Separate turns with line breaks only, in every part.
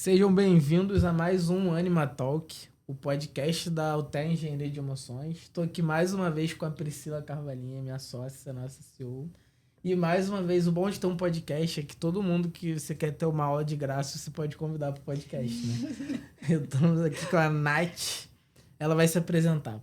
Sejam bem-vindos a mais um Anima Talk, o podcast da Alter Engenharia de Emoções. Estou aqui mais uma vez com a Priscila Carvalhinha, minha sócia, nossa CEO. E mais uma vez, o bom de ter um podcast é que todo mundo que você quer ter uma aula de graça, você pode convidar para o podcast, né? Estamos aqui com a Nath. Ela vai se apresentar.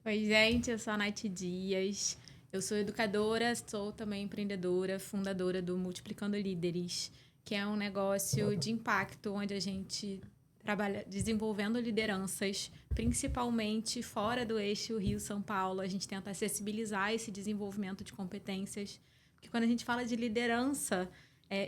Oi, gente, eu sou a Nath Dias. Eu sou educadora, sou também empreendedora, fundadora do Multiplicando Líderes, que é um negócio de impacto onde a gente trabalha desenvolvendo lideranças, principalmente fora do eixo Rio-São Paulo. A gente tenta acessibilizar esse desenvolvimento de competências, porque quando a gente fala de liderança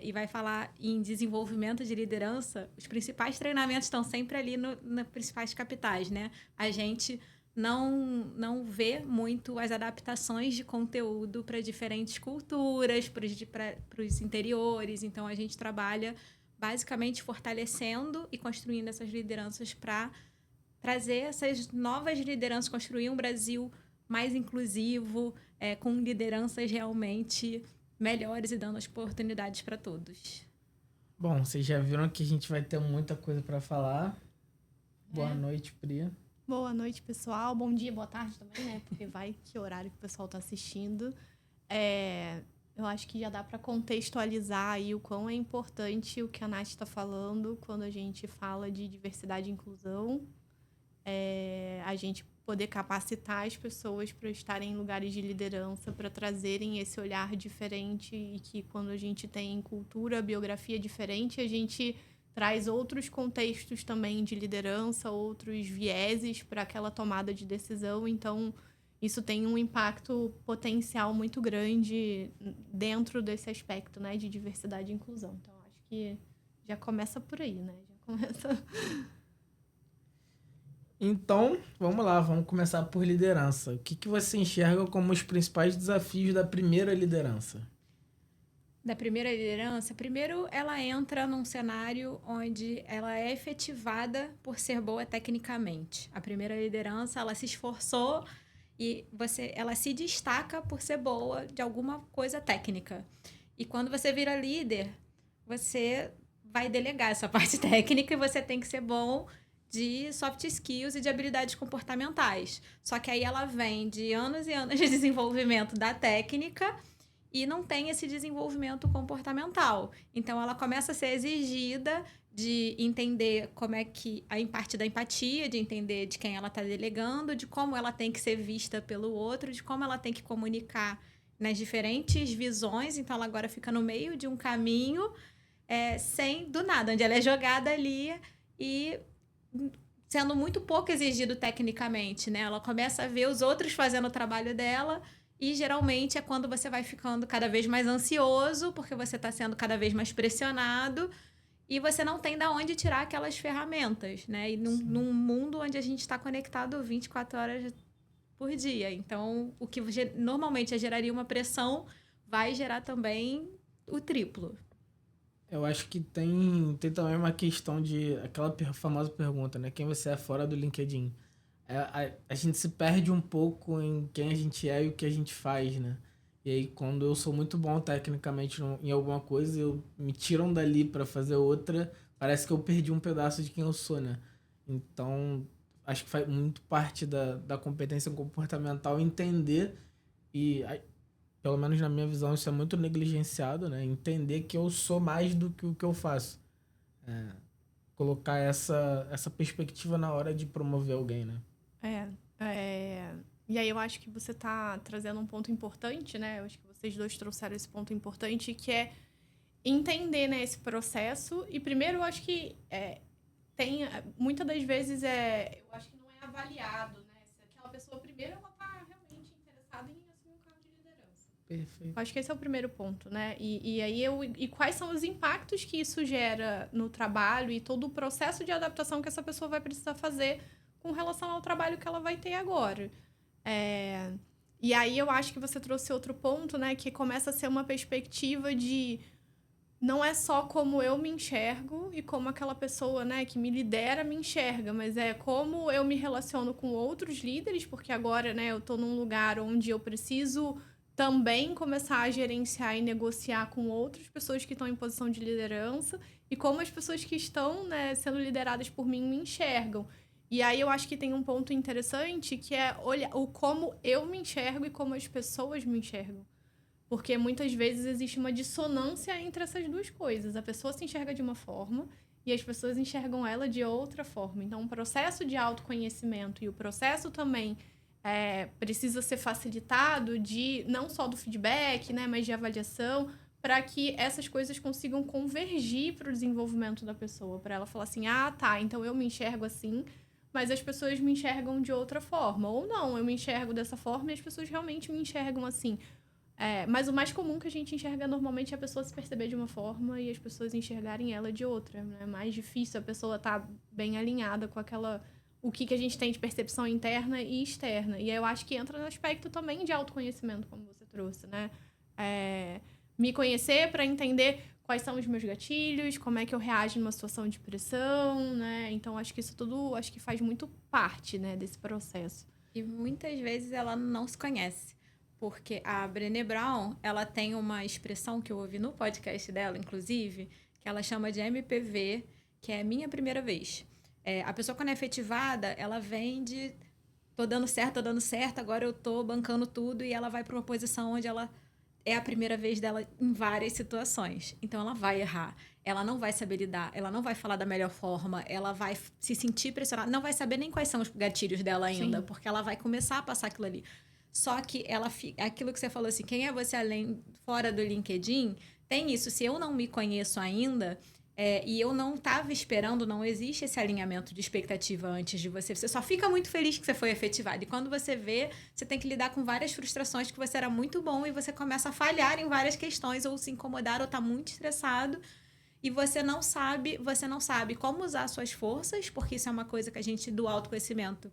e vai falar em desenvolvimento de liderança, os principais treinamentos estão sempre ali nas principais capitais, né? A gente não vê muito as adaptações de conteúdo para diferentes culturas, para os interiores. Então, a gente trabalha basicamente fortalecendo e construindo essas lideranças para trazer essas novas lideranças, construir um Brasil mais inclusivo, com lideranças realmente melhores e dando as oportunidades para todos.
Bom, vocês já viram que a gente vai ter muita coisa para falar. Boa noite, Pri.
Boa noite, pessoal. Bom dia, boa tarde também, né? Porque vai que horário que o pessoal está assistindo. Eu acho que já dá para contextualizar aí o quão é importante o que a Nath está falando quando a gente fala de diversidade e inclusão. A gente poder capacitar as pessoas para estarem em lugares de liderança, para trazerem esse olhar diferente e que quando a gente tem cultura, biografia diferente, a gente traz outros contextos também de liderança, outros vieses para aquela tomada de decisão. Então, isso tem um impacto potencial muito grande dentro desse aspecto, né, de diversidade e inclusão. Então, acho que já começa por aí, né? Já começa...
Então, vamos lá, vamos começar por liderança. O que você enxerga como os principais desafios da primeira liderança?
Da primeira liderança, primeiro ela entra num cenário onde ela é efetivada por ser boa tecnicamente. A primeira liderança, ela se esforçou e ela se destaca por ser boa de alguma coisa técnica. E quando você vira líder, você vai delegar essa parte técnica e você tem que ser bom de soft skills e de habilidades comportamentais. Só que aí ela vem de anos e anos de desenvolvimento da técnica e não tem esse desenvolvimento comportamental. Então, ela começa a ser exigida de entender como é que... a parte da empatia, de entender de quem ela está delegando, de como ela tem que ser vista pelo outro, de como ela tem que comunicar nas diferentes visões. Então, ela agora fica no meio de um caminho do nada, onde ela é jogada ali e sendo muito pouco exigido tecnicamente, né? Ela começa a ver os outros fazendo o trabalho dela e geralmente é quando você vai ficando cada vez mais ansioso, porque você está sendo cada vez mais pressionado e você não tem de onde tirar aquelas ferramentas, né? E num mundo onde a gente está conectado 24 horas por dia. Então, o que normalmente geraria uma pressão vai gerar também o triplo.
Eu acho que tem também uma questão de... aquela famosa pergunta, né? Quem você é fora do LinkedIn? A gente se perde um pouco em quem a gente é e o que a gente faz, né? E aí, quando eu sou muito bom tecnicamente em alguma coisa, me tiram dali para fazer outra, parece que eu perdi um pedaço de quem eu sou, né? Então, acho que faz muito parte da competência comportamental entender pelo menos na minha visão, isso é muito negligenciado, né? Entender que eu sou mais do que o que eu faço. Colocar essa perspectiva na hora de promover alguém, né?
E aí eu acho que você está trazendo um ponto importante, né? Eu acho que vocês dois trouxeram esse ponto importante, que é entender, né, esse processo. E primeiro, eu acho que muitas das vezes eu acho que não é avaliado, né? Se aquela pessoa, primeiro, ela está realmente interessada em assumir um cargo de liderança.
Perfeito.
Eu acho que esse é o primeiro ponto, né? E quais são os impactos que isso gera no trabalho e todo o processo de adaptação que essa pessoa vai precisar fazer com relação ao trabalho que ela vai ter agora. E aí eu acho que você trouxe outro ponto, né? Que começa a ser uma perspectiva de... não é só como eu me enxergo e como aquela pessoa, né, que me lidera me enxerga, mas é como eu me relaciono com outros líderes, porque agora, né, eu estou num lugar onde eu preciso também começar a gerenciar e negociar com outras pessoas que estão em posição de liderança e como as pessoas que estão, né, sendo lideradas por mim me enxergam. E aí eu acho que tem um ponto interessante que é olhar o como eu me enxergo e como as pessoas me enxergam. Porque muitas vezes existe uma dissonância entre essas duas coisas. A pessoa se enxerga de uma forma e as pessoas enxergam ela de outra forma. Então, o processo de autoconhecimento e o processo também precisa ser facilitado de não só do feedback, né, mas de avaliação, para que essas coisas consigam convergir para o desenvolvimento da pessoa. Para ela falar assim, tá, então eu me enxergo assim, mas as pessoas me enxergam de outra forma. Ou não, eu me enxergo dessa forma e as pessoas realmente me enxergam assim. Mas o mais comum que a gente enxerga normalmente é a pessoa se perceber de uma forma e as pessoas enxergarem ela de outra. É mais difícil a pessoa estar bem alinhada com o que a gente tem de percepção interna e externa. E eu acho que entra no aspecto também de autoconhecimento, como você trouxe, né? Me conhecer para entender quais são os meus gatilhos, como é que eu reajo numa situação de pressão, né? Então, acho que isso tudo faz muito parte, né, desse processo.
E muitas vezes ela não se conhece. Porque a Brené Brown, ela tem uma expressão que eu ouvi no podcast dela, inclusive, que ela chama de MPV, que é minha primeira vez. A pessoa, quando é efetivada, ela vem de tô dando certo, agora eu tô bancando tudo, e ela vai para uma posição onde ela é a primeira vez dela em várias situações. Então, ela vai errar. Ela não vai saber lidar, ela não vai falar da melhor forma, ela vai se sentir pressionada, não vai saber nem quais são os gatilhos dela ainda, porque ela vai começar a passar aquilo ali. Só que aquilo que você falou assim, quem é você fora do LinkedIn, tem isso. Se eu não me conheço ainda, e eu não estava esperando, não existe esse alinhamento de expectativa antes de você. Você só fica muito feliz que você foi efetivado. E quando você vê, você tem que lidar com várias frustrações que você era muito bom e você começa a falhar em várias questões, ou se incomodar, ou tá muito estressado. E você não sabe como usar suas forças, porque isso é uma coisa que a gente, do autoconhecimento,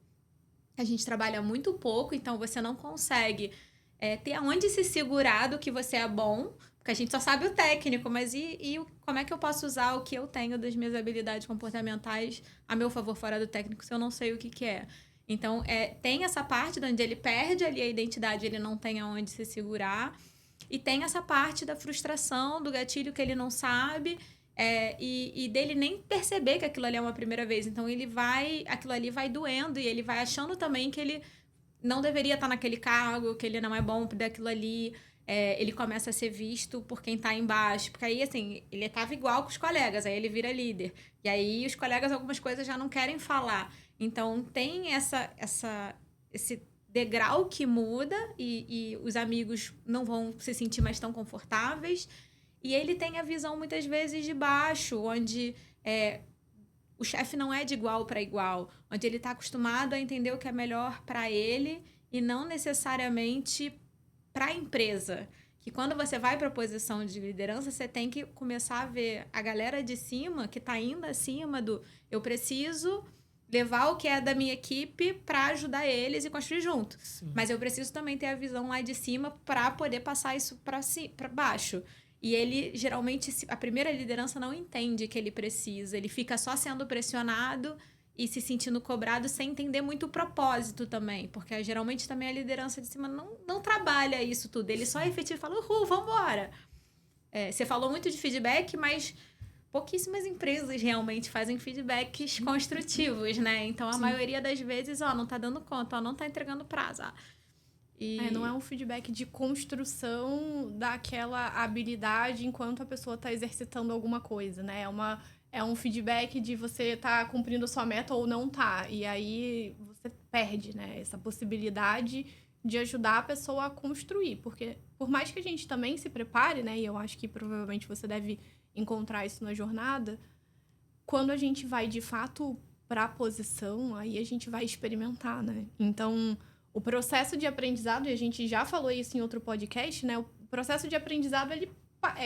a gente trabalha muito pouco, então você não consegue ter aonde se segurar do que você é bom, porque a gente só sabe o técnico, mas como é que eu posso usar o que eu tenho das minhas habilidades comportamentais a meu favor fora do técnico se eu não sei o que é? Então, tem essa parte onde ele perde ali a identidade, ele não tem aonde se segurar, e tem essa parte da frustração, do gatilho que ele não sabe, e dele nem perceber que aquilo ali é uma primeira vez. Então, aquilo ali vai doendo e ele vai achando também que ele não deveria estar naquele cargo, que ele não é bom daquilo ali. Ele começa a ser visto por quem está embaixo. Porque aí, assim, ele estava igual com os colegas, aí ele vira líder. E aí, os colegas, algumas coisas já não querem falar. Então, tem esse degrau que muda e os amigos não vão se sentir mais tão confortáveis. E ele tem a visão, muitas vezes, de baixo, onde o chefe não é de igual para igual, onde ele está acostumado a entender o que é melhor para ele e não necessariamente para a empresa. Que quando você vai para a posição de liderança, você tem que começar a ver a galera de cima, que está indo acima do eu preciso levar o que é da minha equipe para ajudar eles e construir junto.
Sim.
Mas eu preciso também ter a visão lá de cima para poder passar isso para baixo. E ele, geralmente, a primeira liderança não entende que ele precisa. Ele fica só sendo pressionado e se sentindo cobrado sem entender muito o propósito também. Porque, geralmente, também a liderança de cima não trabalha isso tudo. Ele só efetiva e fala, vambora. Você falou muito de feedback, mas pouquíssimas empresas realmente fazem feedbacks construtivos, né? Então, a maioria das vezes, não tá dando conta, não tá entregando prazo.
Não é um feedback de construção daquela habilidade enquanto a pessoa está exercitando alguma coisa, né? É um feedback de você tá cumprindo a sua meta ou não tá. E aí você perde, né? Essa possibilidade de ajudar a pessoa a construir. Porque por mais que a gente também se prepare, né? E eu acho que provavelmente você deve encontrar isso na jornada. Quando a gente vai, de fato, para a posição, aí a gente vai experimentar, né? Então, o processo de aprendizado, e a gente já falou isso em outro podcast, né? O processo de aprendizado, ele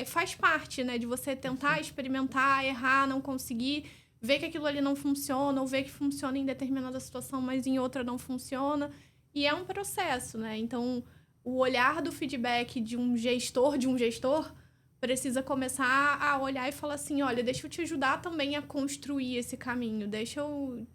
faz parte, né? De você tentar experimentar, errar, não conseguir, ver que aquilo ali não funciona, ou ver que funciona em determinada situação, mas em outra não funciona. E é um processo, né? Então, o olhar do feedback de um gestor, precisa começar a olhar e falar assim, olha, deixa eu te ajudar também a construir esse caminho, deixa eu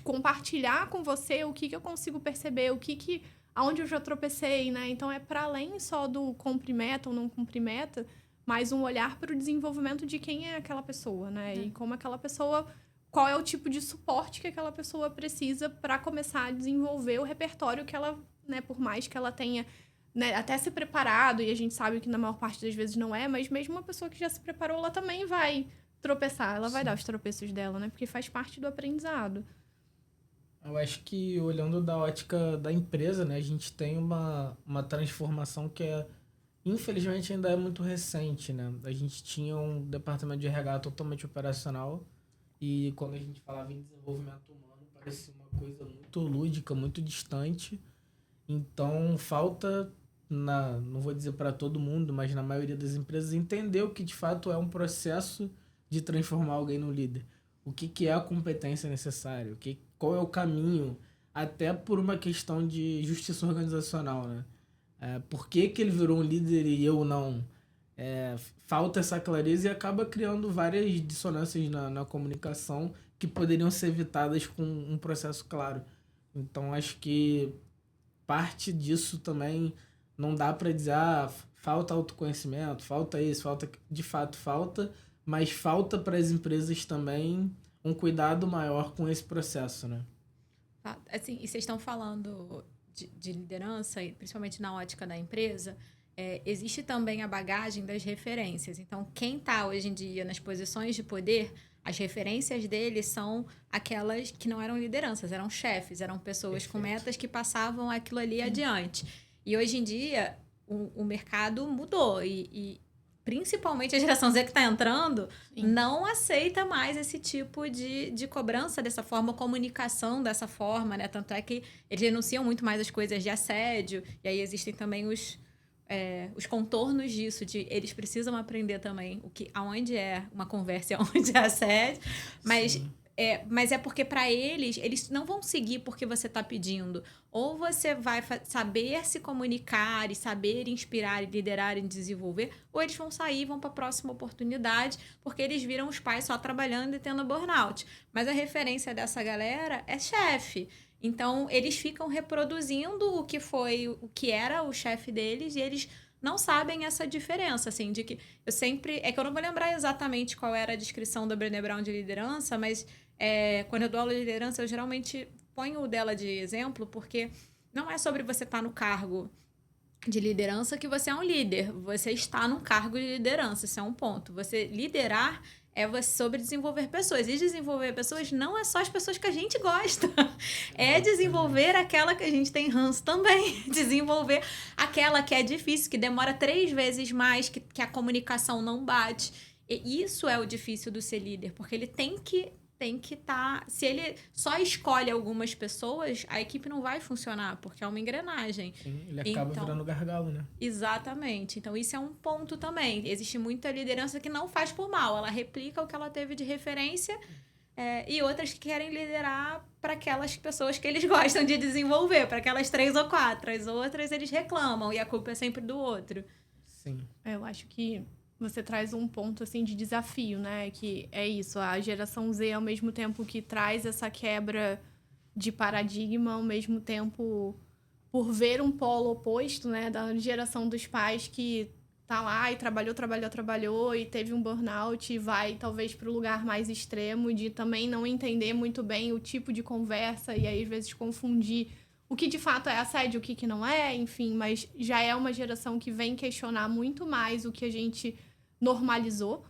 compartilhar com você o que eu consigo perceber, o que aonde eu já tropecei, né? Então, é para além só do cumprir meta ou não cumprir meta, mas um olhar para o desenvolvimento de quem é aquela pessoa, né? E como aquela pessoa... Qual é o tipo de suporte que aquela pessoa precisa para começar a desenvolver o repertório que ela, né? Por mais que ela tenha, né, até se preparado, e a gente sabe que na maior parte das vezes não é, mas mesmo uma pessoa que já se preparou, ela também vai tropeçar, ela vai dar os tropeços dela, né? Porque faz parte do aprendizado.
Eu acho que, olhando da ótica da empresa, né, a gente tem uma transformação que infelizmente, ainda é muito recente, né? A gente tinha um departamento de RH totalmente operacional e quando a gente falava em desenvolvimento humano, parecia uma coisa muito lúdica, muito distante. Então, falta, não vou dizer para todo mundo, mas na maioria das empresas, entender o que de fato é um processo de transformar alguém no líder. O que é a competência necessária, qual é o caminho, até por uma questão de justiça organizacional, né? Por que ele virou um líder e eu não? Falta essa clareza e acaba criando várias dissonâncias na comunicação que poderiam ser evitadas com um processo claro. Então, acho que parte disso também não dá para dizer, falta autoconhecimento, falta isso, falta... De fato, falta, mas falta para as empresas também um cuidado maior com esse processo, né?
Assim, e vocês estão falando de liderança, e principalmente na ótica da empresa, existe também a bagagem das referências. Então, quem está hoje em dia nas posições de poder, as referências deles são aquelas que não eram lideranças, eram chefes, eram pessoas com metas que passavam aquilo ali adiante. E hoje em dia, o mercado mudou e principalmente a geração Z que está entrando, não aceita mais esse tipo de cobrança dessa forma, comunicação dessa forma, né? Tanto é que eles denunciam muito mais as coisas de assédio, e aí existem também os contornos disso, de eles precisam aprender também aonde é uma conversa e aonde é assédio, mas é porque para eles não vão seguir porque você está pedindo. Ou você vai saber se comunicar e saber inspirar, e liderar e desenvolver, ou eles vão sair e vão para a próxima oportunidade, porque eles viram os pais só trabalhando e tendo burnout. Mas a referência dessa galera é chefe. Então, eles ficam reproduzindo o que era o chefe deles, e eles não sabem essa diferença, assim, de que eu sempre... É que eu não vou lembrar exatamente qual era a descrição da Brené Brown de liderança, mas quando eu dou aula de liderança, eu geralmente ponho o dela de exemplo, porque não é sobre você estar no cargo de liderança que você é um líder. Você está num cargo de liderança, isso é um ponto. Você liderar sobre desenvolver pessoas. E desenvolver pessoas não é só as pessoas que a gente gosta. É desenvolver aquela que a gente tem ranço também. Desenvolver aquela que é difícil, que demora 3 vezes mais, que a comunicação não bate. E isso é o difícil do ser líder, porque ele tem que estar... Se ele só escolhe algumas pessoas, a equipe não vai funcionar, porque é uma engrenagem.
Sim, ele acaba virando gargalo, né?
Exatamente. Então, isso é um ponto também. Existe muita liderança que não faz por mal. Ela replica o que ela teve de referência, e outras que querem liderar para aquelas pessoas que eles gostam de desenvolver, para aquelas 3 ou 4. As outras, eles reclamam, e a culpa é sempre do outro.
Sim.
Eu acho que você traz um ponto, assim, de desafio, né? Que é isso, a geração Z, ao mesmo tempo que traz essa quebra de paradigma, ao mesmo tempo, por ver um polo oposto, né? Da geração dos pais que tá lá e trabalhou, e teve um burnout e vai, talvez, para o lugar mais extremo de também não entender muito bem o tipo de conversa e aí, às vezes, confundir o que de fato é assédio, o que não é, enfim. Mas já é uma geração que vem questionar muito mais o que a gente normalizou.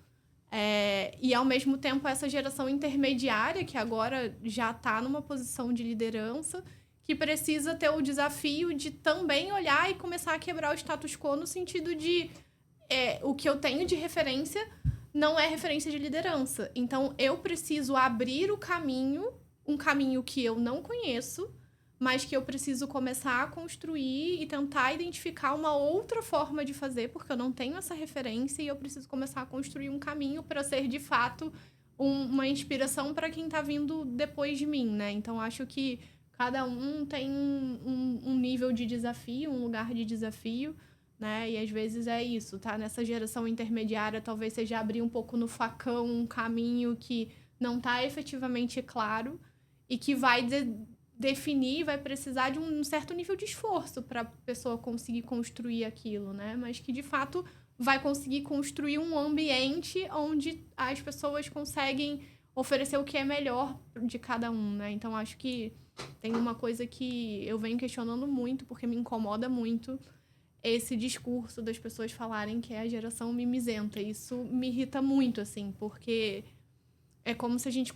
E, ao mesmo tempo, essa geração intermediária, que agora já está numa posição de liderança, que precisa ter o desafio de também olhar e começar a quebrar o status quo no sentido de o que eu tenho de referência não é referência de liderança. Então, eu preciso abrir o caminho, um caminho que eu não conheço, mas que eu preciso começar a construir e tentar identificar uma outra forma de fazer, porque eu não tenho essa referência, e eu preciso começar a construir um caminho para ser, de fato, uma inspiração para quem está vindo depois de mim, né? Então, acho que cada um tem um nível de desafio, um lugar de desafio, né? E, às vezes, é isso, tá? Nessa geração intermediária, talvez seja abrir um pouco no facão um caminho que não está efetivamente claro e que vai definir, vai precisar de um certo nível de esforço para a pessoa conseguir construir aquilo, né? Mas que, de fato, vai conseguir construir um ambiente onde as pessoas conseguem oferecer o que é melhor de cada um, né? Então, acho que tem uma coisa que eu venho questionando muito, porque me incomoda muito esse discurso das pessoas falarem que é a geração mimizenta. Isso me irrita muito, assim, porque é como se a gente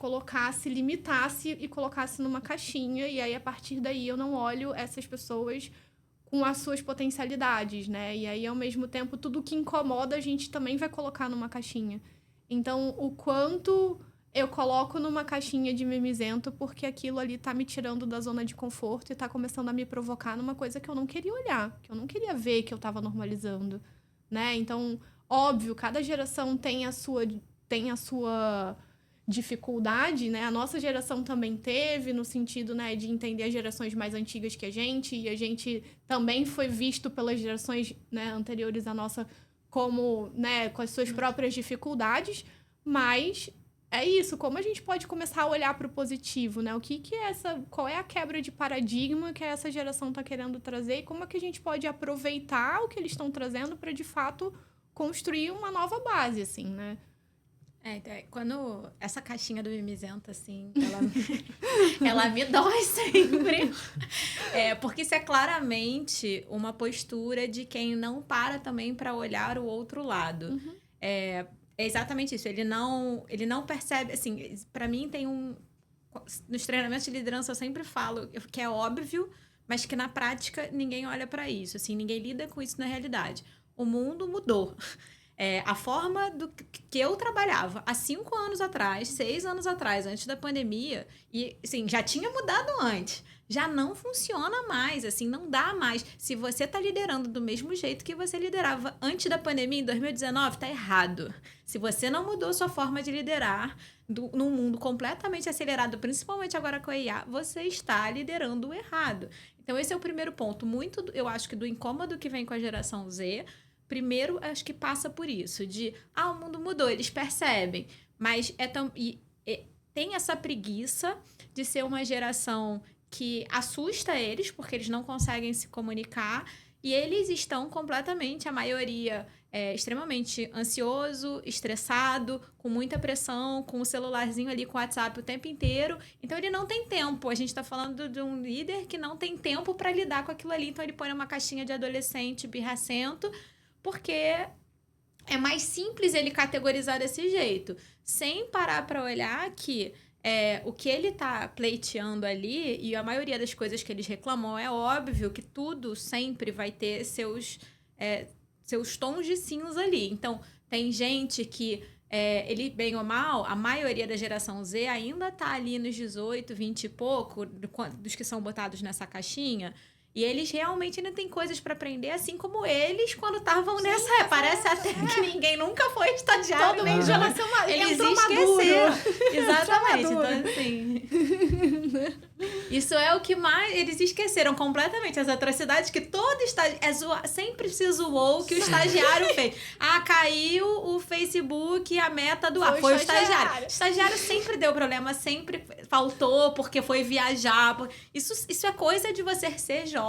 limitasse e colocasse numa caixinha, e aí, a partir daí, eu não olho essas pessoas com as suas potencialidades, né? E aí, ao mesmo tempo, tudo que incomoda a gente também vai colocar numa caixinha. Então, o quanto eu coloco numa caixinha de mimizento porque aquilo ali tá me tirando da zona de conforto e tá começando a me provocar numa coisa que eu não queria olhar, que eu não queria ver, que eu tava normalizando, né? Então, óbvio, cada geração tem a sua dificuldade, né? A nossa geração também teve, no sentido, né, de entender as gerações mais antigas que a gente, e a gente também foi visto pelas gerações, né, anteriores à nossa como, né, com as suas próprias dificuldades, mas é isso, como a gente pode começar a olhar para o positivo, né? Qual é a quebra de paradigma que essa geração está querendo trazer e como é que a gente pode aproveitar o que eles estão trazendo para, de fato, construir uma nova base, assim, né?
Quando essa caixinha do mimizento, assim, ela me dói sempre. Porque isso é claramente uma postura de quem não para também para olhar o outro lado.
Uhum.
É exatamente isso. Ele não percebe, assim, para mim tem nos treinamentos de liderança eu sempre falo que é óbvio, mas que na prática ninguém olha para isso, assim, ninguém lida com isso na realidade. O mundo mudou. A forma que eu trabalhava há 5 anos atrás, 6 anos atrás, antes da pandemia, e assim, já tinha mudado antes, já não funciona mais, assim, não dá mais. Se você está liderando do mesmo jeito que você liderava antes da pandemia, em 2019, tá errado. Se você não mudou sua forma de liderar num mundo completamente acelerado, principalmente agora com a IA, você está liderando o errado. Então, esse é o primeiro ponto. Muito, eu acho que do incômodo que vem com a geração Z, primeiro, acho que passa por isso, o mundo mudou, eles percebem, mas tem essa preguiça de ser uma geração que assusta eles, porque eles não conseguem se comunicar, e eles estão completamente, a maioria, extremamente ansioso, estressado, com muita pressão, com o celularzinho ali, com o WhatsApp o tempo inteiro. Então, ele não tem tempo. A gente está falando de um líder que não tem tempo para lidar com aquilo ali. Então, ele põe uma caixinha de adolescente birracento, porque é mais simples ele categorizar desse jeito, sem parar para olhar que o que ele está pleiteando ali, e a maioria das coisas que eles reclamam, é óbvio que tudo sempre vai ter seus tons de cinza ali. Então, tem gente que, ele, bem ou mal, a maioria da geração Z ainda está ali nos 18, 20 e pouco, dos que são botados nessa caixinha. E eles realmente ainda têm coisas para aprender, assim como eles quando estavam nessa época. Parece até que ninguém nunca foi estagiário.
Todo mundo já nasceu
eles esqueceram. Exatamente. Então, assim... Isso é o que mais... Eles esqueceram completamente as atrocidades que todo estagiário... Sempre se zoou o que o estagiário fez. Caiu o Facebook, a meta do ar. Foi o estagiário. O estagiário sempre deu problema, sempre faltou porque foi viajar. Isso é coisa de você ser jovem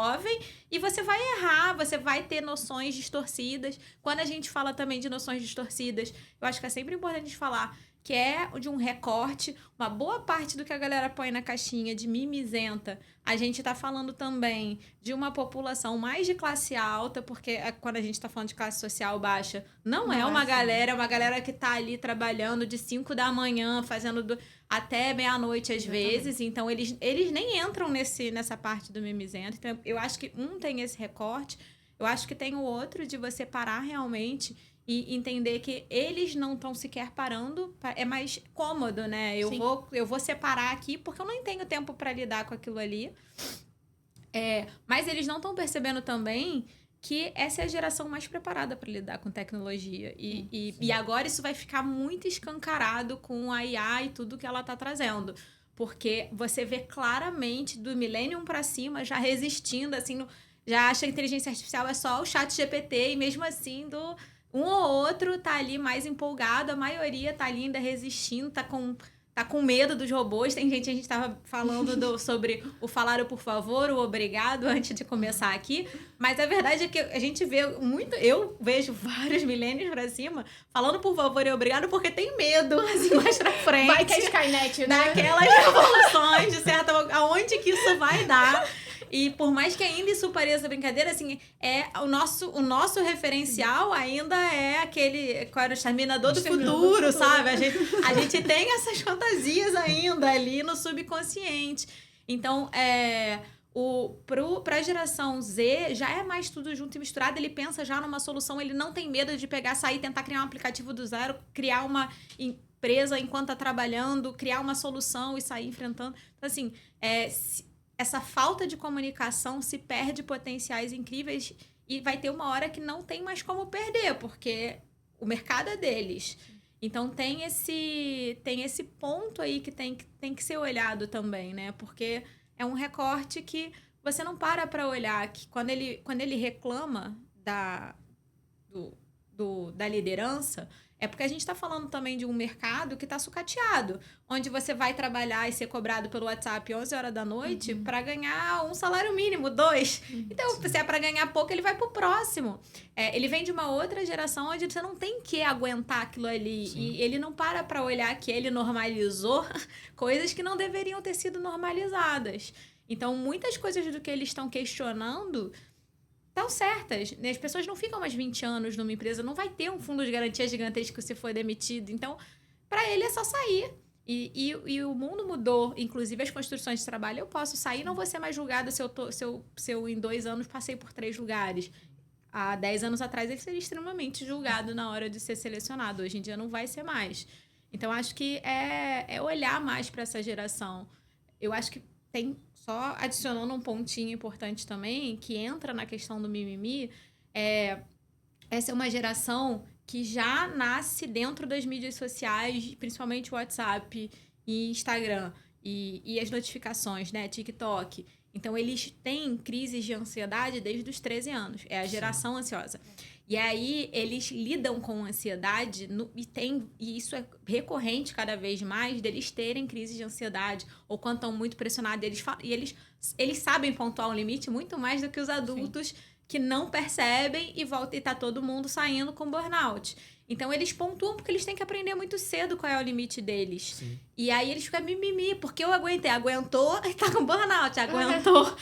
e você vai errar, você vai ter noções distorcidas. Quando a gente fala também de noções distorcidas, eu acho que é sempre importante a gente falar que é de um recorte, uma boa parte do que a galera põe na caixinha de mimizenta, a gente tá falando também de uma população mais de classe alta, porque quando a gente tá falando de classe social baixa, não é uma galera, é uma galera que tá ali trabalhando de 5 da manhã, fazendo até meia-noite às vezes, então eles nem entram nessa parte do mimizento. Então, eu acho que tem esse recorte, eu acho que tem o outro de você parar realmente e entender que eles não estão sequer parando, é mais cômodo, né? Eu vou separar aqui porque eu não tenho tempo para lidar com aquilo ali. Mas eles não estão percebendo também que essa é a geração mais preparada para lidar com tecnologia. E agora isso vai ficar muito escancarado com a IA e tudo que ela está trazendo. Porque você vê claramente do Millennium para cima já resistindo, assim, já acha que a inteligência artificial é só o ChatGPT e mesmo assim um ou outro tá ali mais empolgado, a maioria tá ali ainda resistindo, tá com tá com medo dos robôs. Tem gente, a gente tava falando sobre o falar o por favor, o obrigado, antes de começar aqui. Mas a verdade é que a gente vê muito... Eu vejo vários milênios pra cima falando por favor e obrigado porque tem medo, assim, mais pra frente.
Vai que é Skynet, né?
Daquelas revoluções, de certa... Aonde que isso vai dar? E por mais que ainda isso pareça brincadeira, assim, o nosso referencial ainda é aquele... Qual era o Exterminador do Futuro, sabe? A gente tem essas fantasias ainda ali no subconsciente. Então, pra geração Z, já é mais tudo junto e misturado. Ele pensa já numa solução, ele não tem medo de pegar, sair, tentar criar um aplicativo do zero, criar uma empresa enquanto tá trabalhando, criar uma solução e sair enfrentando. Então, assim, essa falta de comunicação se perde potenciais incríveis e vai ter uma hora que não tem mais como perder, porque o mercado é deles. Então, tem esse ponto aí que tem que ser olhado também, né? Porque é um recorte que você não para olhar, que quando ele reclama da liderança, é porque a gente está falando também de um mercado que está sucateado, onde você vai trabalhar e ser cobrado pelo WhatsApp 11 horas da noite para ganhar um salário mínimo, 2. Então, se é para ganhar pouco, ele vai pro próximo. Ele vem de uma outra geração onde você não tem que aguentar aquilo ali. Sim. E ele não para olhar que ele normalizou coisas que não deveriam ter sido normalizadas. Então, muitas coisas do que eles estão questionando estão certas. As pessoas não ficam mais 20 anos numa empresa, não vai ter um fundo de garantia gigantesco se for demitido. Então, para ele é só sair. E o mundo mudou, inclusive as construções de trabalho. Eu posso sair, não vou ser mais julgada se eu em 2 anos passei por 3 lugares. Há 10 anos atrás ele seria extremamente julgado na hora de ser selecionado. Hoje em dia não vai ser mais. Então, acho que é olhar mais para essa geração. Eu acho que tem... Só adicionando um pontinho importante também, que entra na questão do mimimi, essa é uma geração que já nasce dentro das mídias sociais, principalmente o WhatsApp e Instagram, e as notificações, né, TikTok. Então, eles têm crises de ansiedade desde os 13 anos. É a geração ansiosa. E aí, eles lidam com ansiedade e isso é recorrente cada vez mais, deles terem crises de ansiedade, ou quando estão muito pressionados, eles sabem pontuar um limite muito mais do que os adultos. Sim. Que não percebem e tá todo mundo saindo com burnout. Então, eles pontuam porque eles têm que aprender muito cedo qual é o limite deles. Sim. E aí, eles ficam mimimi, porque eu aguentei. Aguentou e tá com burnout. Aguentou.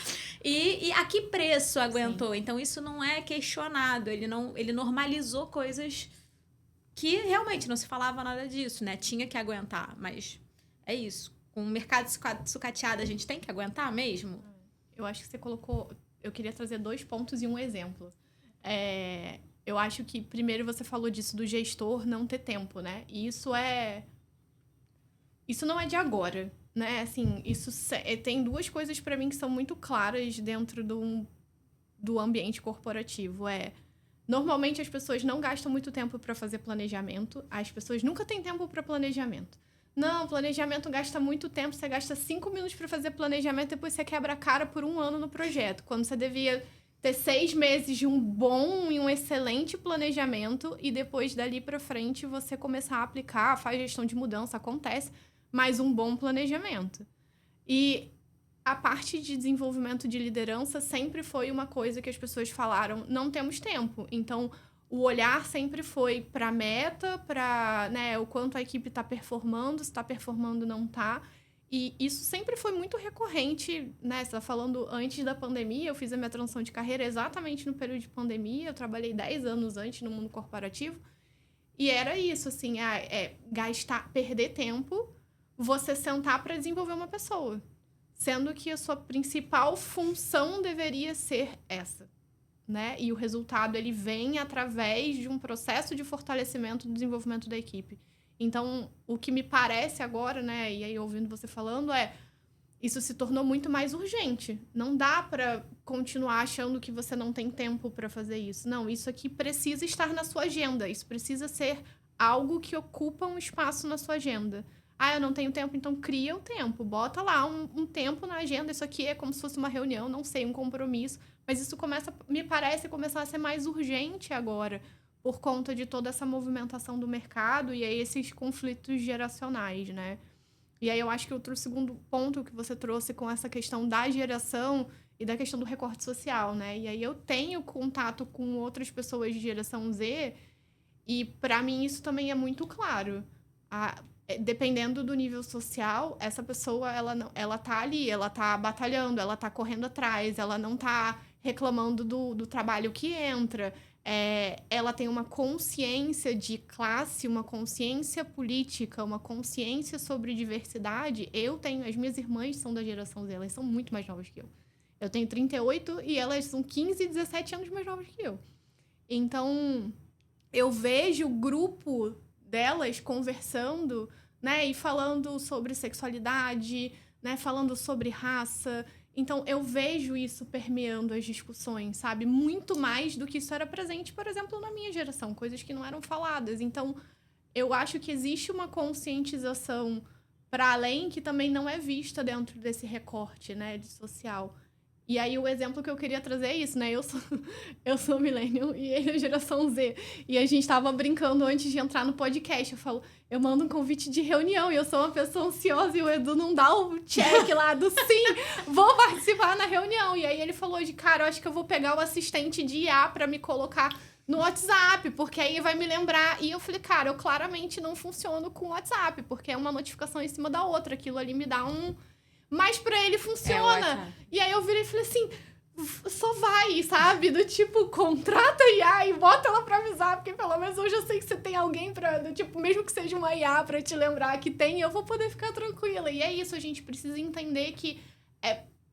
E a que preço aguentou? Sim. Então, isso não é questionado. Ele normalizou coisas que realmente não se falava nada disso, né? Tinha que aguentar, mas é isso. Com o mercado sucateado, a gente tem que aguentar mesmo?
Eu acho que você colocou... Eu queria trazer 2 pontos e um exemplo. Eu acho que, primeiro, você falou disso do gestor não ter tempo, né? E isso não é de agora, né? Assim, tem 2 coisas para mim que são muito claras dentro do ambiente corporativo. Normalmente, as pessoas não gastam muito tempo para fazer planejamento. As pessoas nunca têm tempo para planejamento. Não, planejamento gasta muito tempo. Você gasta 5 minutos para fazer planejamento, depois você quebra a cara por 1 ano no projeto. Quando você devia ter 6 meses de um bom e um excelente planejamento e depois dali para frente você começar a aplicar, faz gestão de mudança, acontece, mas um bom planejamento. E a parte de desenvolvimento de liderança sempre foi uma coisa que as pessoas falaram, não temos tempo. Então, o olhar sempre foi para a meta, para, né, o quanto a equipe está performando, se está performando, não está. E isso sempre foi muito recorrente, né? Você está falando antes da pandemia, eu fiz a minha transição de carreira exatamente no período de pandemia, eu trabalhei 10 anos antes no mundo corporativo. E era isso, assim, perder tempo, você sentar para desenvolver uma pessoa. Sendo que a sua principal função deveria ser essa. Né? E o resultado ele vem através de um processo de fortalecimento do desenvolvimento da equipe. Então, o que me parece agora, né, e aí ouvindo você falando, isso se tornou muito mais urgente. Não dá para continuar achando que você não tem tempo para fazer isso. Não, isso aqui precisa estar na sua agenda. Isso precisa ser algo que ocupa um espaço na sua agenda. Eu não tenho tempo, então cria o tempo. Bota lá um tempo na agenda. Isso aqui é como se fosse uma reunião, não sei, um compromisso. Mas isso me parece começar a ser mais urgente agora, por conta de toda essa movimentação do mercado e aí esses conflitos geracionais, né? E aí eu acho que outro segundo ponto que você trouxe com essa questão da geração e da questão do recorte social, né? E aí eu tenho contato com outras pessoas de geração Z e para mim isso também é muito claro. Dependendo do nível social, essa pessoa, ela tá ali, ela tá batalhando, ela tá correndo atrás, ela não tá reclamando do trabalho que entra. Ela tem uma consciência de classe, uma consciência política, uma consciência sobre diversidade. As minhas irmãs são da geração Z, elas são muito mais novas que eu. Eu tenho 38 e elas são 15 e 17 anos mais novas que eu. Então, eu vejo o grupo delas conversando, né, e falando sobre sexualidade, né, falando sobre raça. Então, eu vejo isso permeando as discussões, sabe? Muito mais do que isso era presente, por exemplo, na minha geração. Coisas que não eram faladas. Então, eu acho que existe uma conscientização para além que também não é vista dentro desse recorte, né, de social. E aí, o exemplo que eu queria trazer é isso, né? Eu sou millennial e ele é geração Z. E a gente tava brincando antes de entrar no podcast. Eu mando um convite de reunião e eu sou uma pessoa ansiosa e o Edu não dá o check lá do sim, vou participar na reunião. E aí ele falou cara, eu acho que eu vou pegar o assistente de IA pra me colocar no WhatsApp, porque aí vai me lembrar. E eu falei, cara, eu claramente não funciono com o WhatsApp, porque é uma notificação em cima da outra. Aquilo ali me dá um... Mas pra ele funciona. E aí eu virei e falei assim, só vai, sabe? Do tipo, contrata a IA e bota ela pra avisar, porque pelo menos hoje eu sei que você tem alguém pra... Do tipo, mesmo que seja uma IA pra te lembrar que tem, eu vou poder ficar tranquila. E é isso, a gente precisa entender que